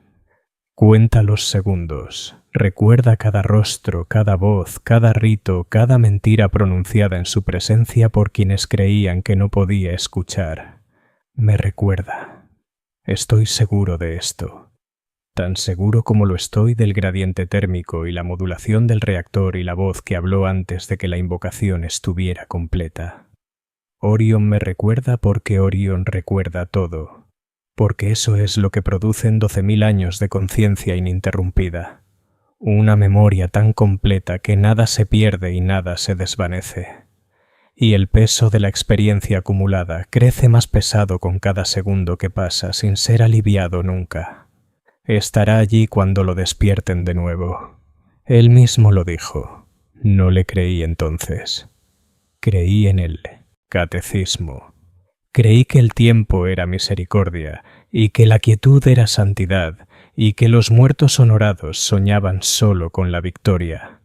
Cuenta los segundos, recuerda cada rostro, cada voz, cada rito, cada mentira pronunciada en su presencia por quienes creían que no podía escuchar. Me recuerda. Estoy seguro de esto. Tan seguro como lo estoy del gradiente térmico y la modulación del reactor y la voz que habló antes de que la invocación estuviera completa. Orion me recuerda porque Orion recuerda todo, porque eso es lo que producen 12.000 años de conciencia ininterrumpida, una memoria tan completa que nada se pierde y nada se desvanece. Y el peso de la experiencia acumulada crece más pesado con cada segundo que pasa sin ser aliviado nunca. Estará allí cuando lo despierten de nuevo. Él mismo lo dijo. No le creí entonces. Creí en él. Catecismo. Creí que el tiempo era misericordia, y que la quietud era santidad, y que los muertos honorados soñaban solo con la victoria.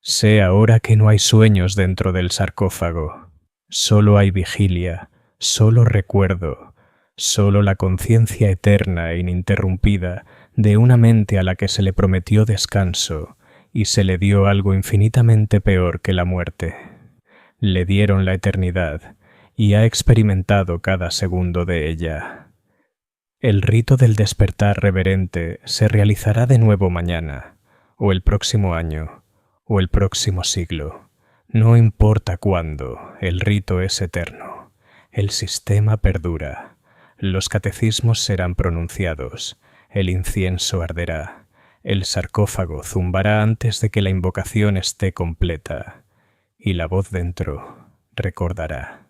Sé ahora que no hay sueños dentro del sarcófago, solo hay vigilia, solo recuerdo, solo la conciencia eterna e ininterrumpida de una mente a la que se le prometió descanso, y se le dio algo infinitamente peor que la muerte. Le dieron la eternidad, y ha experimentado cada segundo de ella. El rito del despertar reverente se realizará de nuevo mañana, o el próximo año, o el próximo siglo. No importa cuándo, el rito es eterno. El sistema perdura. Los catecismos serán pronunciados, el incienso arderá, el sarcófago zumbará antes de que la invocación esté completa, y la voz dentro recordará.